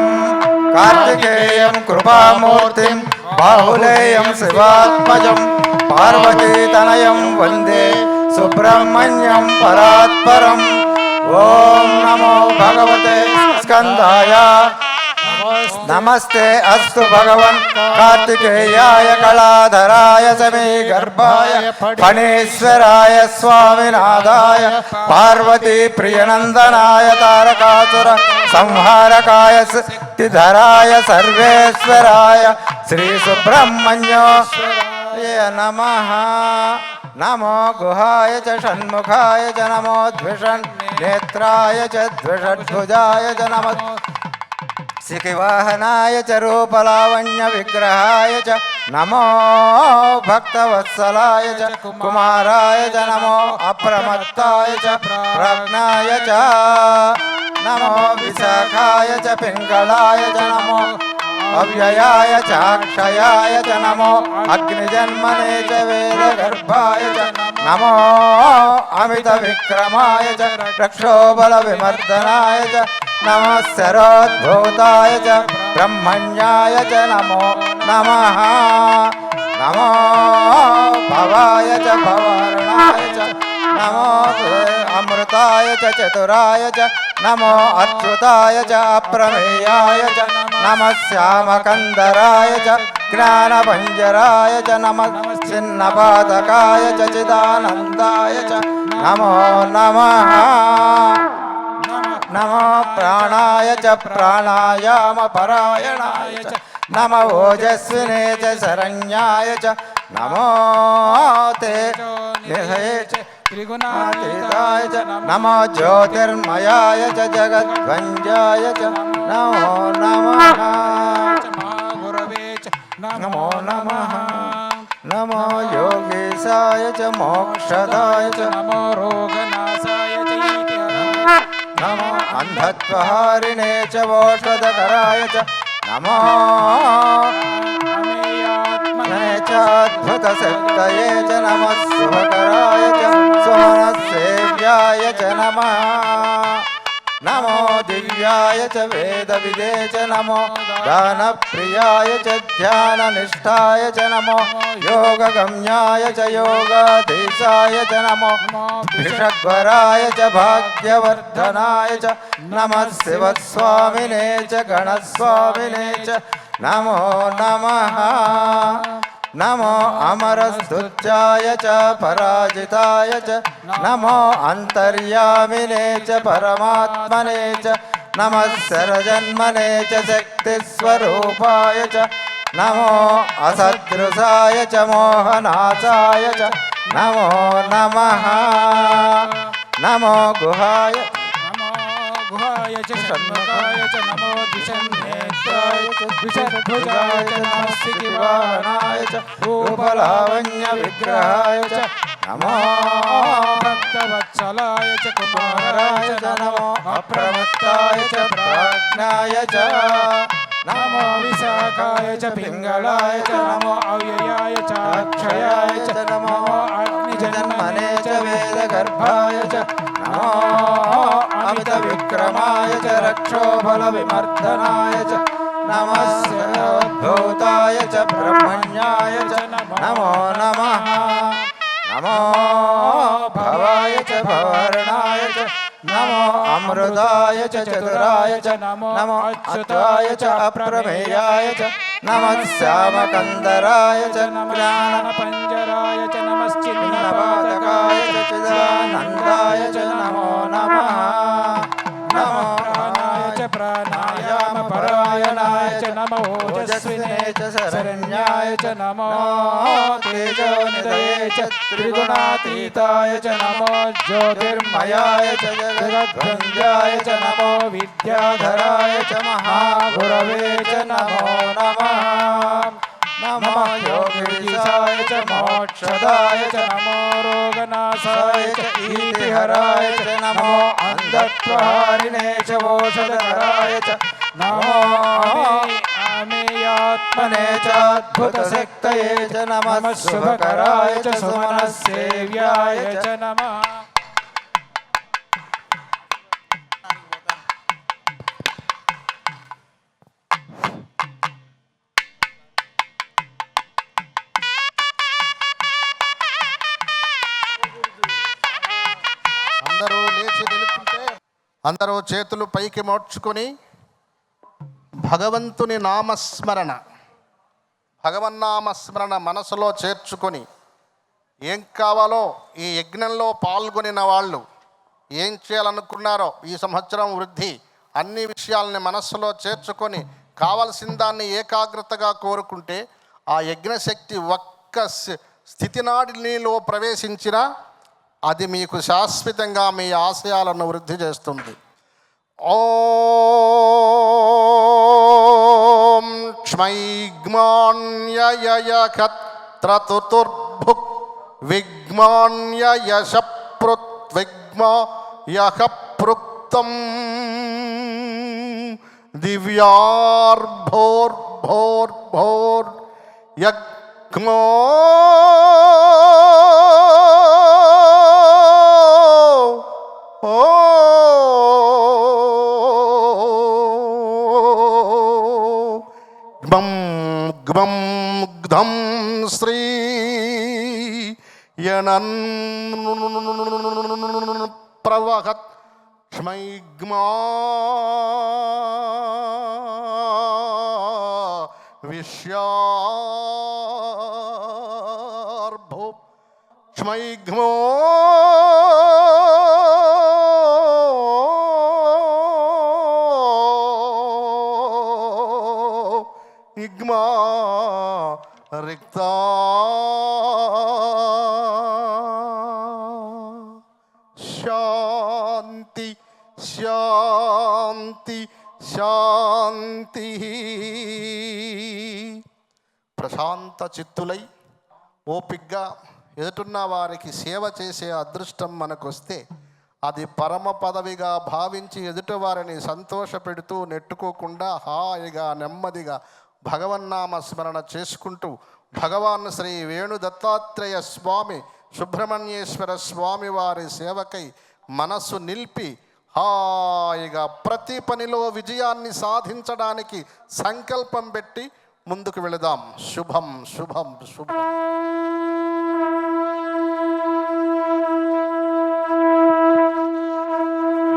కార్తికేయం కృపామూర్తిం బాహులేయం శివాత్మజం పార్వతీతనయం వందే సుబ్రహ్మణ్యం పరాత్పరం. ఓం నమో భగవతే స్కందాయ నమస్తే అస్తు భగవన్ కార్తికేయాయ కళాధరాయ సమీ గర్భాయ ఫణీశ్వరాయ స్వామినాథాయ పార్వతీ ప్రియనందనాయ తారకాసుర సంహారకాయ సిద్ధిధరాయ సర్వేశ్వరాయ శ్రీ సుబ్రహ్మణ్యాయ నమః. నమో గుహాయ చ షణ్ముఖాయ చ నమో ద్విషణ్ నేత్రాయ చ ద్విషద్భుజాయ చ నమో సికివాహనాయ చ రూపలావణ్య విగ్రహాయ చ నమో భక్తవత్సలాయ చ కుమారాయ చ నమో అప్రమత్తాయ చ ప్రజ్ఞాయ చ నమో విశాఖాయ చ పింగళాయ చ నమో అవ్యయాయ చాక్షయాయ చ నమో అగ్నిజన్మనే చ వేదగర్భాయ చ నమో అమిత విక్రమాయ చ రక్షోబల విమర్దనాయ చ నమః శరోద్భూతాయ చ బ్రహ్మణ్యాయ చ నమో నమః. నమో భవాయ చ భవారణాయ చ నమో అమృతాయ చ చతురాయ చ నమో అచ్యుతాయ చ అప్రమేయాయ చ నమః శ్యామకందరాయ చ జ్ఞానభంజరాయ చ నమః చిన్నపాతకాయ చ చిదానందాయ చ నమో నమః. నమో ప్రాణాయ చ ప్రాణాయామ పరాయణాయ చ నమ ఓజస్వినే చ శరణ్యాయ చ నమో తే నిధయే చ త్రిగుణాతీతాయ చ నమో జ్యోతిర్మయాయ చ జగద్వంజాయ చ నమో నమః. నమో నమః. నమో యోగేశాయ చ మోక్షదాయ చ నమో రోగనాశాయ చ నమో అంధత్వహారిణే చ ఓషధకరాయ చ నమో అమేయాత్మనే చ అద్భుతశక్తయే చ నమః శుభకరాయ చ సుమనస్సేవ్యాయ చ నమః. నమో దివ్యాయ చ వేదవిదే చ నమో దానప్రియాయ చ ధ్యాననిష్టాయ చ నమో యోగగమ్యాయ చ యోగాధీశాయ చ నమో భిషగ్వరాయ చ భాగ్యవర్ధనాయ చ నమః శివస్వామినే చ గణస్వామినే చ నమో నమః. నమో అమరస్తుత్యాయ చ పరాజితాయ చ నమో అంతర్యామినే చ పరమాత్మనే చ నమః శరజన్మనే చ శక్తిస్వరూపాయ చ నమో అసదృశాయ చ మోహనాశాయ చ నమో నమః. నమో గుహాయ గుహాయ చ షణ్ముఖాయ చ నమో ద్విషన్నేత్రాయ చ ద్విషద్భుజాయ చ నమః సికివాహనాయ చ రూపలావణ్య విగ్రహాయ చ నమో భక్తవత్సలాయ చ కుమారాయ చ నమో అప్రమత్తాయ చ ప్రాజ్ఞాయ చ నమో విశాఖాయ చ పింగళాయ చ నమో అవ్యయాయ చ అక్షయాయ చ నమో అగ్నిజన్మనే చ వేదగర్భాయ చ నమో అమిత విక్రమాయ చ రక్షోబల విమర్దనాయ చ నమః శరోద్భూతాయ చ బ్రహ్మణ్యాయ చ నమో నమః. నమో భవాయ చ భవారణాయ చ నమో అమృతాయ చ చతురాయ చ నమో అచ్యుతాయ చ అప్రమేయాయ చ నమః శ్యామకందరాయ చ జ్ఞానపంజరాయ చ నమశ్చిన్నపాతకాయ చ చిదానందాయ చ నమో నమః. నమో ప్రాణాయ చ ప్రాణాయామ పరాయణాయ చ నమో ఓజస్వినే చ శరణ్యాయ చ నమో తేజోనిధయే చ త్రిగుణాతీతాయ చ నమో జ్యోతిర్మయాయ చ జగద్భంజాయ చ నమో విద్యాధరాయ చ మహాగురవే చ నమో నమః. నమో యోగీశాయ చ మోక్షదాయ చ నమో రోగనాశాయ చ ఈతిహరాయ చ నమో అంధత్వహారిణే చ ఓషధకరాయ చ నమో अनामेयात्मने चाद्भुतशक्तये च नमः शुभकराय च सुमनस्सेव्याय च नमः అందరూ లేచి నిలుచుంటే అందరూ చేతులు పైకి మోడ్చుకొని భగవంతుని నామస్మరణ భగవన్నామస్మరణ మనసులో చేర్చుకొని ఏం కావాలో ఈ యజ్ఞంలో పాల్గొనిన వాళ్ళు ఏం చేయాలనుకున్నారో ఈ సంవత్సరం వృద్ధి అన్ని విషయాలని మనస్సులో చేర్చుకొని కావలసిన దాన్ని ఏకాగ్రతగా కోరుకుంటే ఆ యజ్ఞశక్తి ఒక్క స్థితినాడిలో ప్రవేశించినా అది మీకు శాశ్వతంగా మీ ఆశయాలను వృద్ధి చేస్తుంది. ఓం క్ష్మైగ్మాన్యయకత్రతుర్భుక్ విగ్మాన్యయశప్రుత్విగ్మాయః పృక్తం దివ్యార్భోర్భోర్భోర్ యజ్ఞో గ్మం గ్ధం శ్రీ యనన్ ప్రవహత్ ష్మైగ్మా విశ్యార్భో ష్మైగ్మో ఇగ్మా రిక్తా శాంతి శాంతి శాంతి. ప్రశాంత చిత్తులై ఓపిగ్గా ఎదుటున్న వారికి సేవ చేసే అదృష్టం మనకొస్తే అది పరమ పదవిగా భావించి ఎదుటివారిని సంతోషపెడుతూ నెట్టుకోకుండా హాయిగా నెమ్మదిగా భగవన్నామ స్మరణ చేసుకుంటూ భగవాన్ శ్రీ వేణు దత్తాత్రేయ స్వామి సుబ్రహ్మణ్యేశ్వర స్వామి వారి సేవకై మనస్సు నిలిపి హాయిగా ప్రతి పనిలో విజయాన్ని సాధించడానికి సంకల్పం పెట్టి ముందుకు వెళదాం. శుభం శుభం శుభం.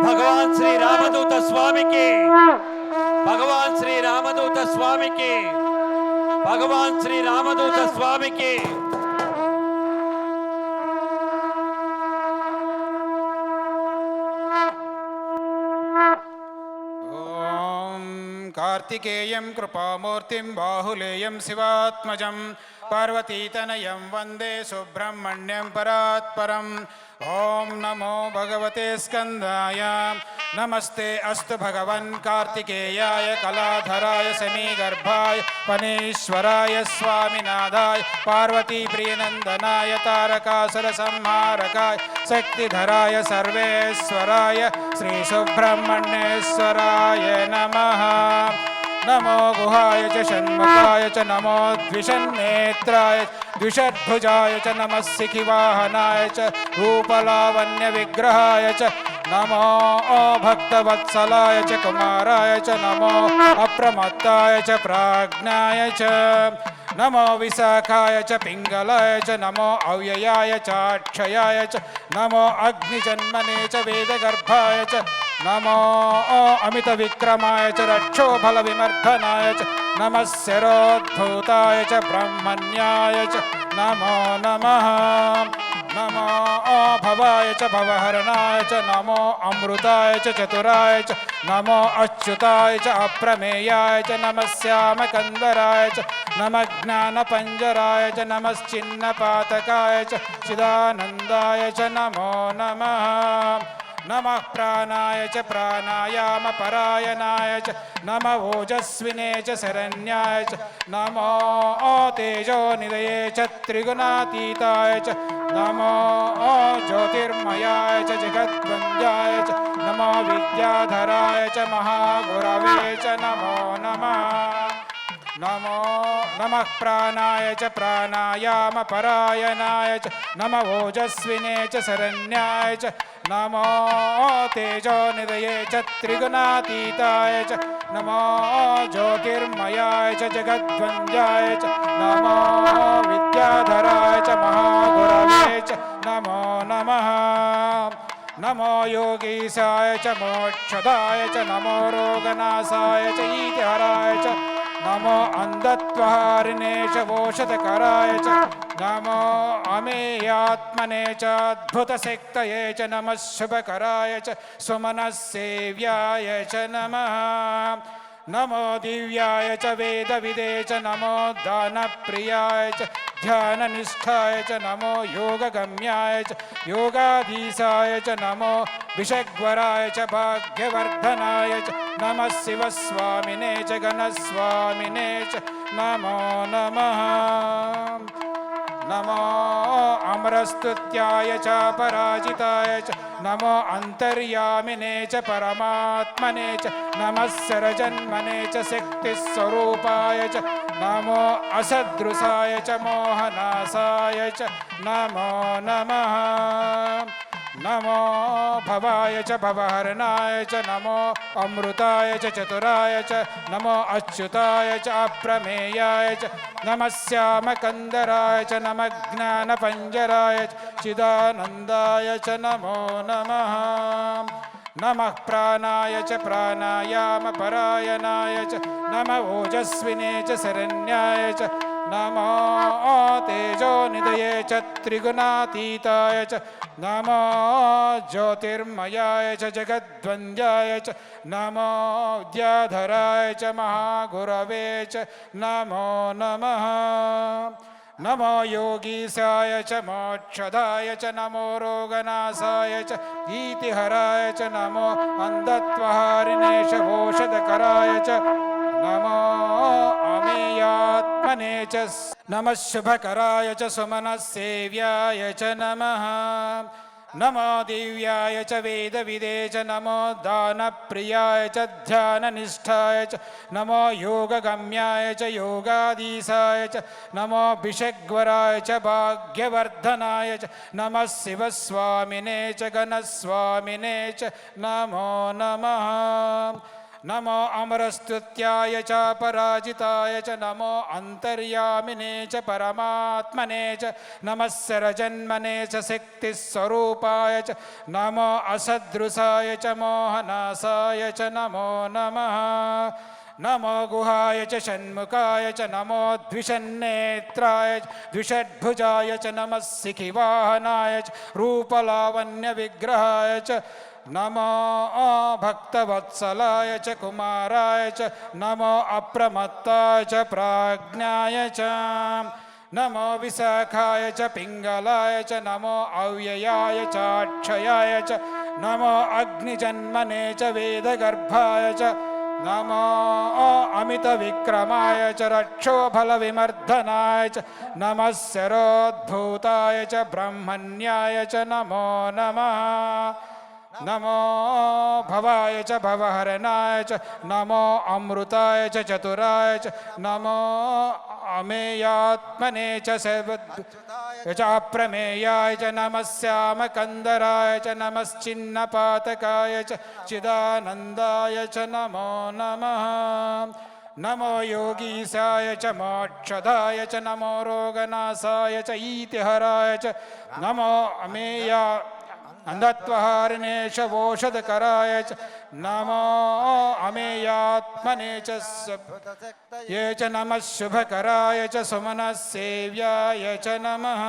భగవాన్ శ్రీ రామదూత స్వామికి, భగవాన్ శ్రీ రామదూత స్వామికి, భగవాన్ శ్రీ రామదూత స్వామికి. ఓం కార్తికేయం కృపామూర్తిం బాహులేయం శివాత్మజం పార్వతీతనయం వందే సుబ్రహ్మణ్యం పరాత్పరం. ఓం నమో భగవతే స్కందాయ. నమస్తే అస్తు భగవన్ కార్తికేయాయ కళాధరాయ సమీగర్భాయ పనేశ్వరాయ స్వామినాథాయ పార్వతీ ప్రియనందనాయ తారకాసుర సంహారకాయ శక్తిధరాయ సర్వేశ్వరాయ శ్రీ సుబ్రహ్మణ్యేశ్వరాయ నమః. నమో గుహాయ చ షణ్ముఖాయ చ నమో ద్విషన్నేత్రాయ ద్విషద్భుజాయ చ నమః శిఖివాహనాయ చ రూపలావణ్య విగ్రహాయ చ నమో భక్తవత్సలాయ చ కుమారాయ చ నమో అప్రమత్తాయ చ ప్రాజ్ఞాయ చ నమో విశాఖాయ చ పింగళాయ చ నమో అవ్యయాయ చాక్షయాయ చ నమో అగ్నిజన్మనే చ వేదగర్భాయ చ నమో అమిత విక్రమాయ చ రక్షోఫల విమర్ధనాయ చ నమః శరోద్భూతాయ చ బ్రహ్మణ్యాయ చ నమో నమః. నమో భవాయ చ భవహరణాయ చ నమో అమృతాయ చ చతురాయ చ నమో అచ్యుతాయ చ అప్రమేయాయ చ నమః శ్యామకందరాయ చ నమః జ్ఞానపంజరాయ చ నమశ్చిన్నపాతకాయ చ చిదానందాయ చ నమో నమః. నమః ప్రాణాయ చ ప్రాణాయామ పరాయణాయ చ నమః ఓజస్వినే చ శరణ్యాయ చ నమో తేజో నిలయే చ త్రిగుణాతీతాయ చ నమో జ్యోతిర్మయాయ చ జగద్వంద్యాయ చ నమో విద్యాధరాయ చ మహాగురవే చ నమో నమః. नमो नमः प्राणाय च प्राणायामपरायणाय च नमो ओजस्विने च शरण्याय च नमो तेजोनिधये च त्रिगुणातीताय च नमो ज्योतिर्मयाय च जगद्वन्द्याय च नमो विद्याधराय च महागुरवे च नमो नमः नमो योगीशाय च मोक्षदाय च नमो रोगनाशाय च ईतिहराय च नमो अन्धत्वहारिणे च वोषधकराय च नमो अमेयात्मने च अद्भुतशक्तये च नमः शुभकराय च सुमनस्सेव्याय च नमः नमो दिव्याय च वेदविदे च नमो दानप्रियाय च ध्याननिष्ठाय च नमो योगगम्याय च योगाधीशाय च नमो विषग्वराय च भाग्यवर्धनाय च नमः शिवस्वामिने च गणस्वामिने च नमो नमः नमो अमरस्तुत्याय च पराजिताय च नमो अन्तर्यामिने च परमात्मने च नमः सरजन्मने च शक्तिस्वरूपाय च नमो असदृशाय च मोहनाशाय च नमो नमः नमो भवाय च भवहरणाय च नमो अमृताय च चतुराय च नमो अच्युताय च अप्रमेयाय च नमः श्यामकन्दराय च नमः ज्ञानपञ्जराय च चिदानन्दाय च नमो नमः नमः प्राणाय च प्राणायामपरायणाय च नमः ओजस्विने च शरण्याय च नमो तेजोनिधये च त्रिगुणातीताय च नमो ज्योतिर्मयाय च जगद्वन्द्याय च नमो विद्याधराय च महागुरवे च नमो नमः नमो योगीशाय च मोक्षदाय च नमो रोगनाशाय च ईतिहराय च नमो अन्धत्वहारिणे च वोषधकराय च नमो अमेयात्मने च नमः शुभकराय च सुमनस्सेव्याय च नमः नमो दिव्याय च वेदविदे च नमो दानप्रियाय च ध्याननिष्ठाय च नमो योगगम्याय च योगाधीशाय च नमो भिषग्वराय च भाग्यवर्धनाय च नमः शिवस्वामिने च गणस्वामिने च नमो नमः नमो अमरस्तुत्याय च पराजिताय च नमो अन्तर्यामिने च परमात्मने च नमः सरजन्मने च शक्तिस्वरूपाय च नमो असदृशाय च मोहनाशाय च नमो नमः नमो गुहाय च षण्मुखाय च नमो द्विषन्नेत्राय च द्विषड्भुजाय च नमः शिखिवाहनाय च रूपलावण्यविग्रहाय च नमो भक्तवत्सलाय च कुमाराय च नमो अप्रमत्ताय च प्राज्ञाय च नमो विशाखाय च पिङ्गलाय च नमो अव्ययाय च अक्षयाय च नमो अग्निजन्मने च वेदगर्भाय च नमो अमितविक्रमाय च रक्षोफलविमर्दनाय च नमः शरोद्भूताय च ब्रह्मण्याय च नमो नमः नमो भवाय च भवहरणाय च नमो अमृताय च चतुराय च नमो अमेयात्मने च च अप्रमेयाय च नमः श्यामकन्दराय च नमश्चिन्नपातकाय च चिदानन्दाय च नमो नमः नमो योगीशाय च मोक्षदाय च नमो रोगनाशाय च ईतिहराय च नमो अमेया अन्धत्वहारिणे च वोषधकराय च नमो अमेयात्मने च ये च नमः शुभकराय च सुमनस्सेव्याय च नमः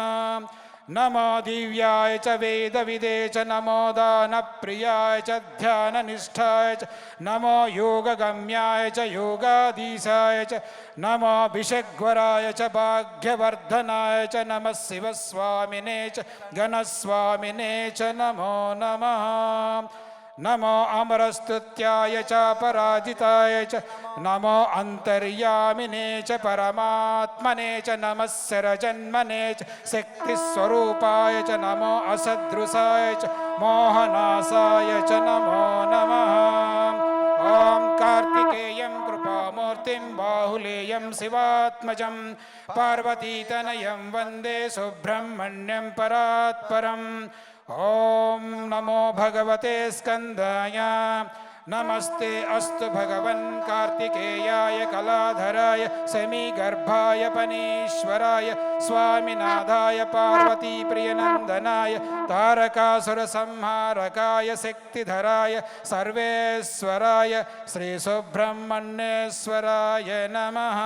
नमो दिव्याय च वेदविदे च नमो दानप्रियाय च ध्याननिष्ठाय च नमो योगगम्याय च योगाधीशाय च नमो भिषग्वराय च भाग्यवर्धनाय च नमः शिवस्वामिने च गणस्वामिने च नमो नमः नमो अमरस्तुत्याय च पराजिताय च नमो अन्तर्यामिने च परमात्मने च नमः सरजन्मने च शक्तिस्वरूपाय च नमो असदृशाय च मोहनाशाय च नमो नमः ॐ कार्तिकेयं कृपामो మూర్తిం బాహులేయం శివాత్మజం పార్వతీతనయం వందే సుబ్రహ్మణ్యం పరాత్పరం. ఓం నమో భగవతే స్కందాయ. నమస్తే అస్తు భగవన్ కార్తికేయాయ కళాధరాయ సమీగర్భాయ పనీశ్వరాయ స్వామినాథాయ పార్వతీప్రియనందనాయ తారకాసుర సంహారకాయ శక్తిధరాయ సర్వేశ్వరాయ శ్రీ సుబ్రహ్మణ్యేశ్వరాయ నమః.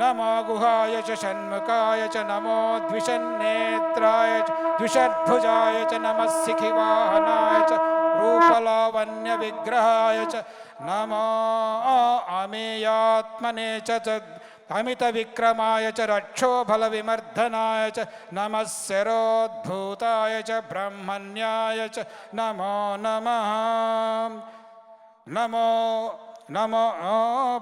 నమో గుహాయ చ షణ్ముఖాయ చ నమో ద్విషన్నేత్రాయ చ ద్విషద్భుజాయ చ నమః శిఖివాహనాయ చ రూపలావణ్య విగ్రహాయ చ నమో అమేయాత్మనే చ అమిత విక్రమాయ చ రక్షోబల విమర్దనాయ చ నమః శరోద్భూతాయ చ బ్రహ్మణ్యాయ చ నమో నమః. నమో నమో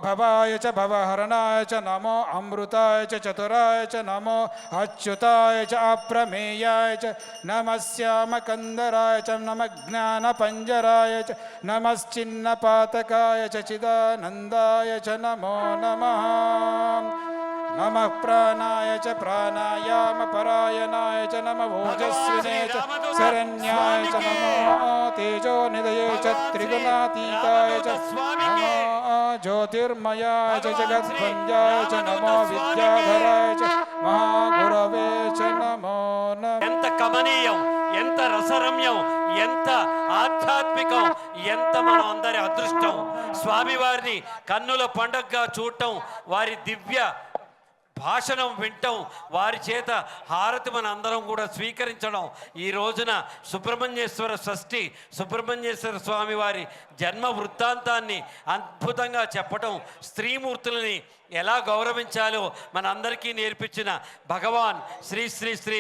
భవాయ చ భవహరణాయ చ నమో అమృతాయ చ చతురాయ చ నమో అచ్యుతాయ చ అప్రమేయాయ చ నమః శ్యామకందరాయ చ నమః జ్ఞానపంజరాయ చ నమశ్చిన్నపాతకాయ చ చిదానందాయ చ నమో నమః. నమః ప్రాణాయ చ ప్రాణాయామపరాయణాయ చ నమః ఓజస్వినే చ శరణ్యాయ చ నమో తేజోనిధయే చ త్రిగుణాతీతాయ చ నమో జ్యోతిర్మయాయ చ జగద్భంజాయ చ నమో విద్యాధరాయ చ మహాగురవే చ నమో నమః. ఎంత కమనీయం, ఎంత రసరమ్యం, ఎంత ఆధ్యాత్మికం, ఎంత మనం అందరి అదృష్టం. స్వామివారిని కన్నుల పండగగా చూడటం, వారి దివ్య భాషణం వింటం, వారి చేత హారతి మన అందరం కూడా స్వీకరించడం. ఈ రోజున సుబ్రహ్మణ్యేశ్వర షష్ఠి, సుబ్రహ్మణ్యేశ్వర స్వామి వారి జన్మ వృత్తాంతాన్ని అద్భుతంగా చెప్పటం, స్త్రీమూర్తులని ఎలా గౌరవించాలో మన అందరికీ నేర్పించిన భగవాన్ శ్రీ శ్రీ శ్రీ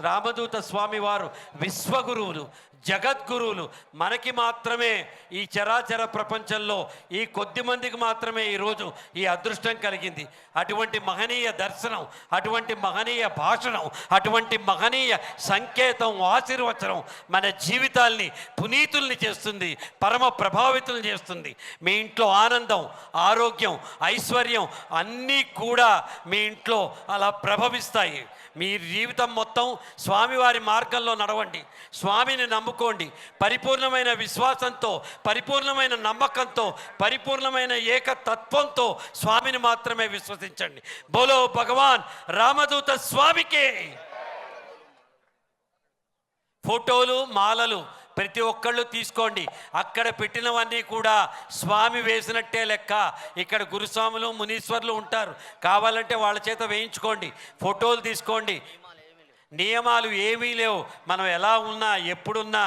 రామదూత స్వామి వారు విశ్వగురువులు, జగద్గురువులు. మనకి మాత్రమే ఈ చరాచర ప్రపంచంలో ఈ కొద్ది మందికి మాత్రమే ఈరోజు ఈ అదృష్టం కలిగింది. అటువంటి మహనీయ దర్శనం, అటువంటి మహనీయ భాషణం, అటువంటి మహనీయ సంకేతం, ఆశీర్వచనం మన జీవితాల్ని పునీతుల్ని చేస్తుంది, పరమ ప్రభావితులు చేస్తుంది. మీ ఇంట్లో ఆనందం, ఆరోగ్యం, ఐశ్వర్యం అన్నీ కూడా మీ ఇంట్లో అలా ప్రభవిస్తాయి. మీ జీవితం మొత్తం స్వామివారి మార్గంలో నడవండి, స్వామిని నమ్ముకోండి. పరిపూర్ణమైన విశ్వాసంతో, పరిపూర్ణమైన నమ్మకంతో, పరిపూర్ణమైన ఏకతత్వంతో స్వామిని మాత్రమే విశ్వసించండి. బోలో భగవాన్ రామదూత స్వామికి. ఫోటోలు, మాలలు ప్రతి ఒక్కళ్ళు తీసుకోండి. అక్కడ పెట్టినవన్నీ కూడా స్వామి వేసినట్టే లెక్క. ఇక్కడ గురుస్వాములు, మునీశ్వర్లు ఉంటారు, కావాలంటే వాళ్ళ చేత వేయించుకోండి. ఫోటోలు తీసుకోండి. నియమాలు ఏమీ లేవు. మనం ఎలా ఉన్నా, ఎప్పుడున్నా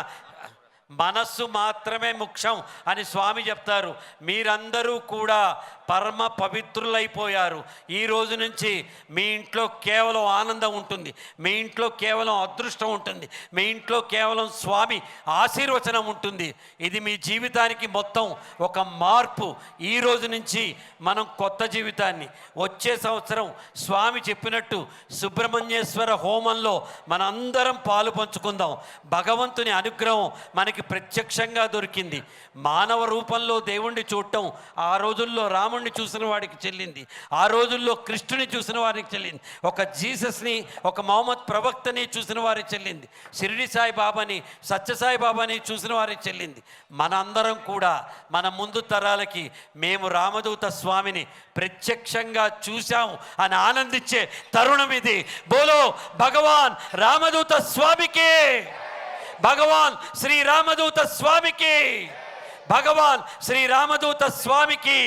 మనస్సు మాత్రమే ముఖ్యం అని స్వామి చెప్తారు. మీరందరూ కూడా పరమ పవిత్రులైపోయారు. ఈ రోజు నుంచి మీ ఇంట్లో కేవలం ఆనందం ఉంటుంది, మీ ఇంట్లో కేవలం అదృష్టం ఉంటుంది, మీ ఇంట్లో కేవలం స్వామి ఆశీర్వచనం ఉంటుంది. ఇది మీ జీవితానికి మొత్తం ఒక మార్పు. ఈ రోజు నుంచి మనం కొత్త జీవితాన్ని, వచ్చే సంవత్సరం స్వామి చెప్పినట్టు సుబ్రహ్మణ్యేశ్వర హోమంలో మనందరం పాలు పంచుకుందాం. భగవంతుని అనుగ్రహం మనకి ప్రత్యక్షంగా దొరికింది. మానవ రూపంలో దేవుణ్ణి చూడటం ఆ రోజుల్లో రాముణ్ణి చూసిన వాడికి చెల్లింది, ఆ రోజుల్లో కృష్ణుని చూసిన వారికి చెల్లింది, ఒక జీసస్ని, ఒక మహమ్మద్ ప్రవక్తని చూసిన వారికి చెల్లింది, షిరిడి సాయిబాబాని, సత్యసాయి బాబాని చూసిన వారికి చెల్లింది. మనందరం కూడా మన ముందు తరాలకి మేము రామదూత స్వామిని ప్రత్యక్షంగా చూశాము అని ఆనందించే తరుణం ఇది. బోలో భగవాన్ రామదూత స్వామికి, భగవాన్ శ్రీ రామదూత స్వామికి, భగవాన్ శ్రీ రామదూత స్వామికి.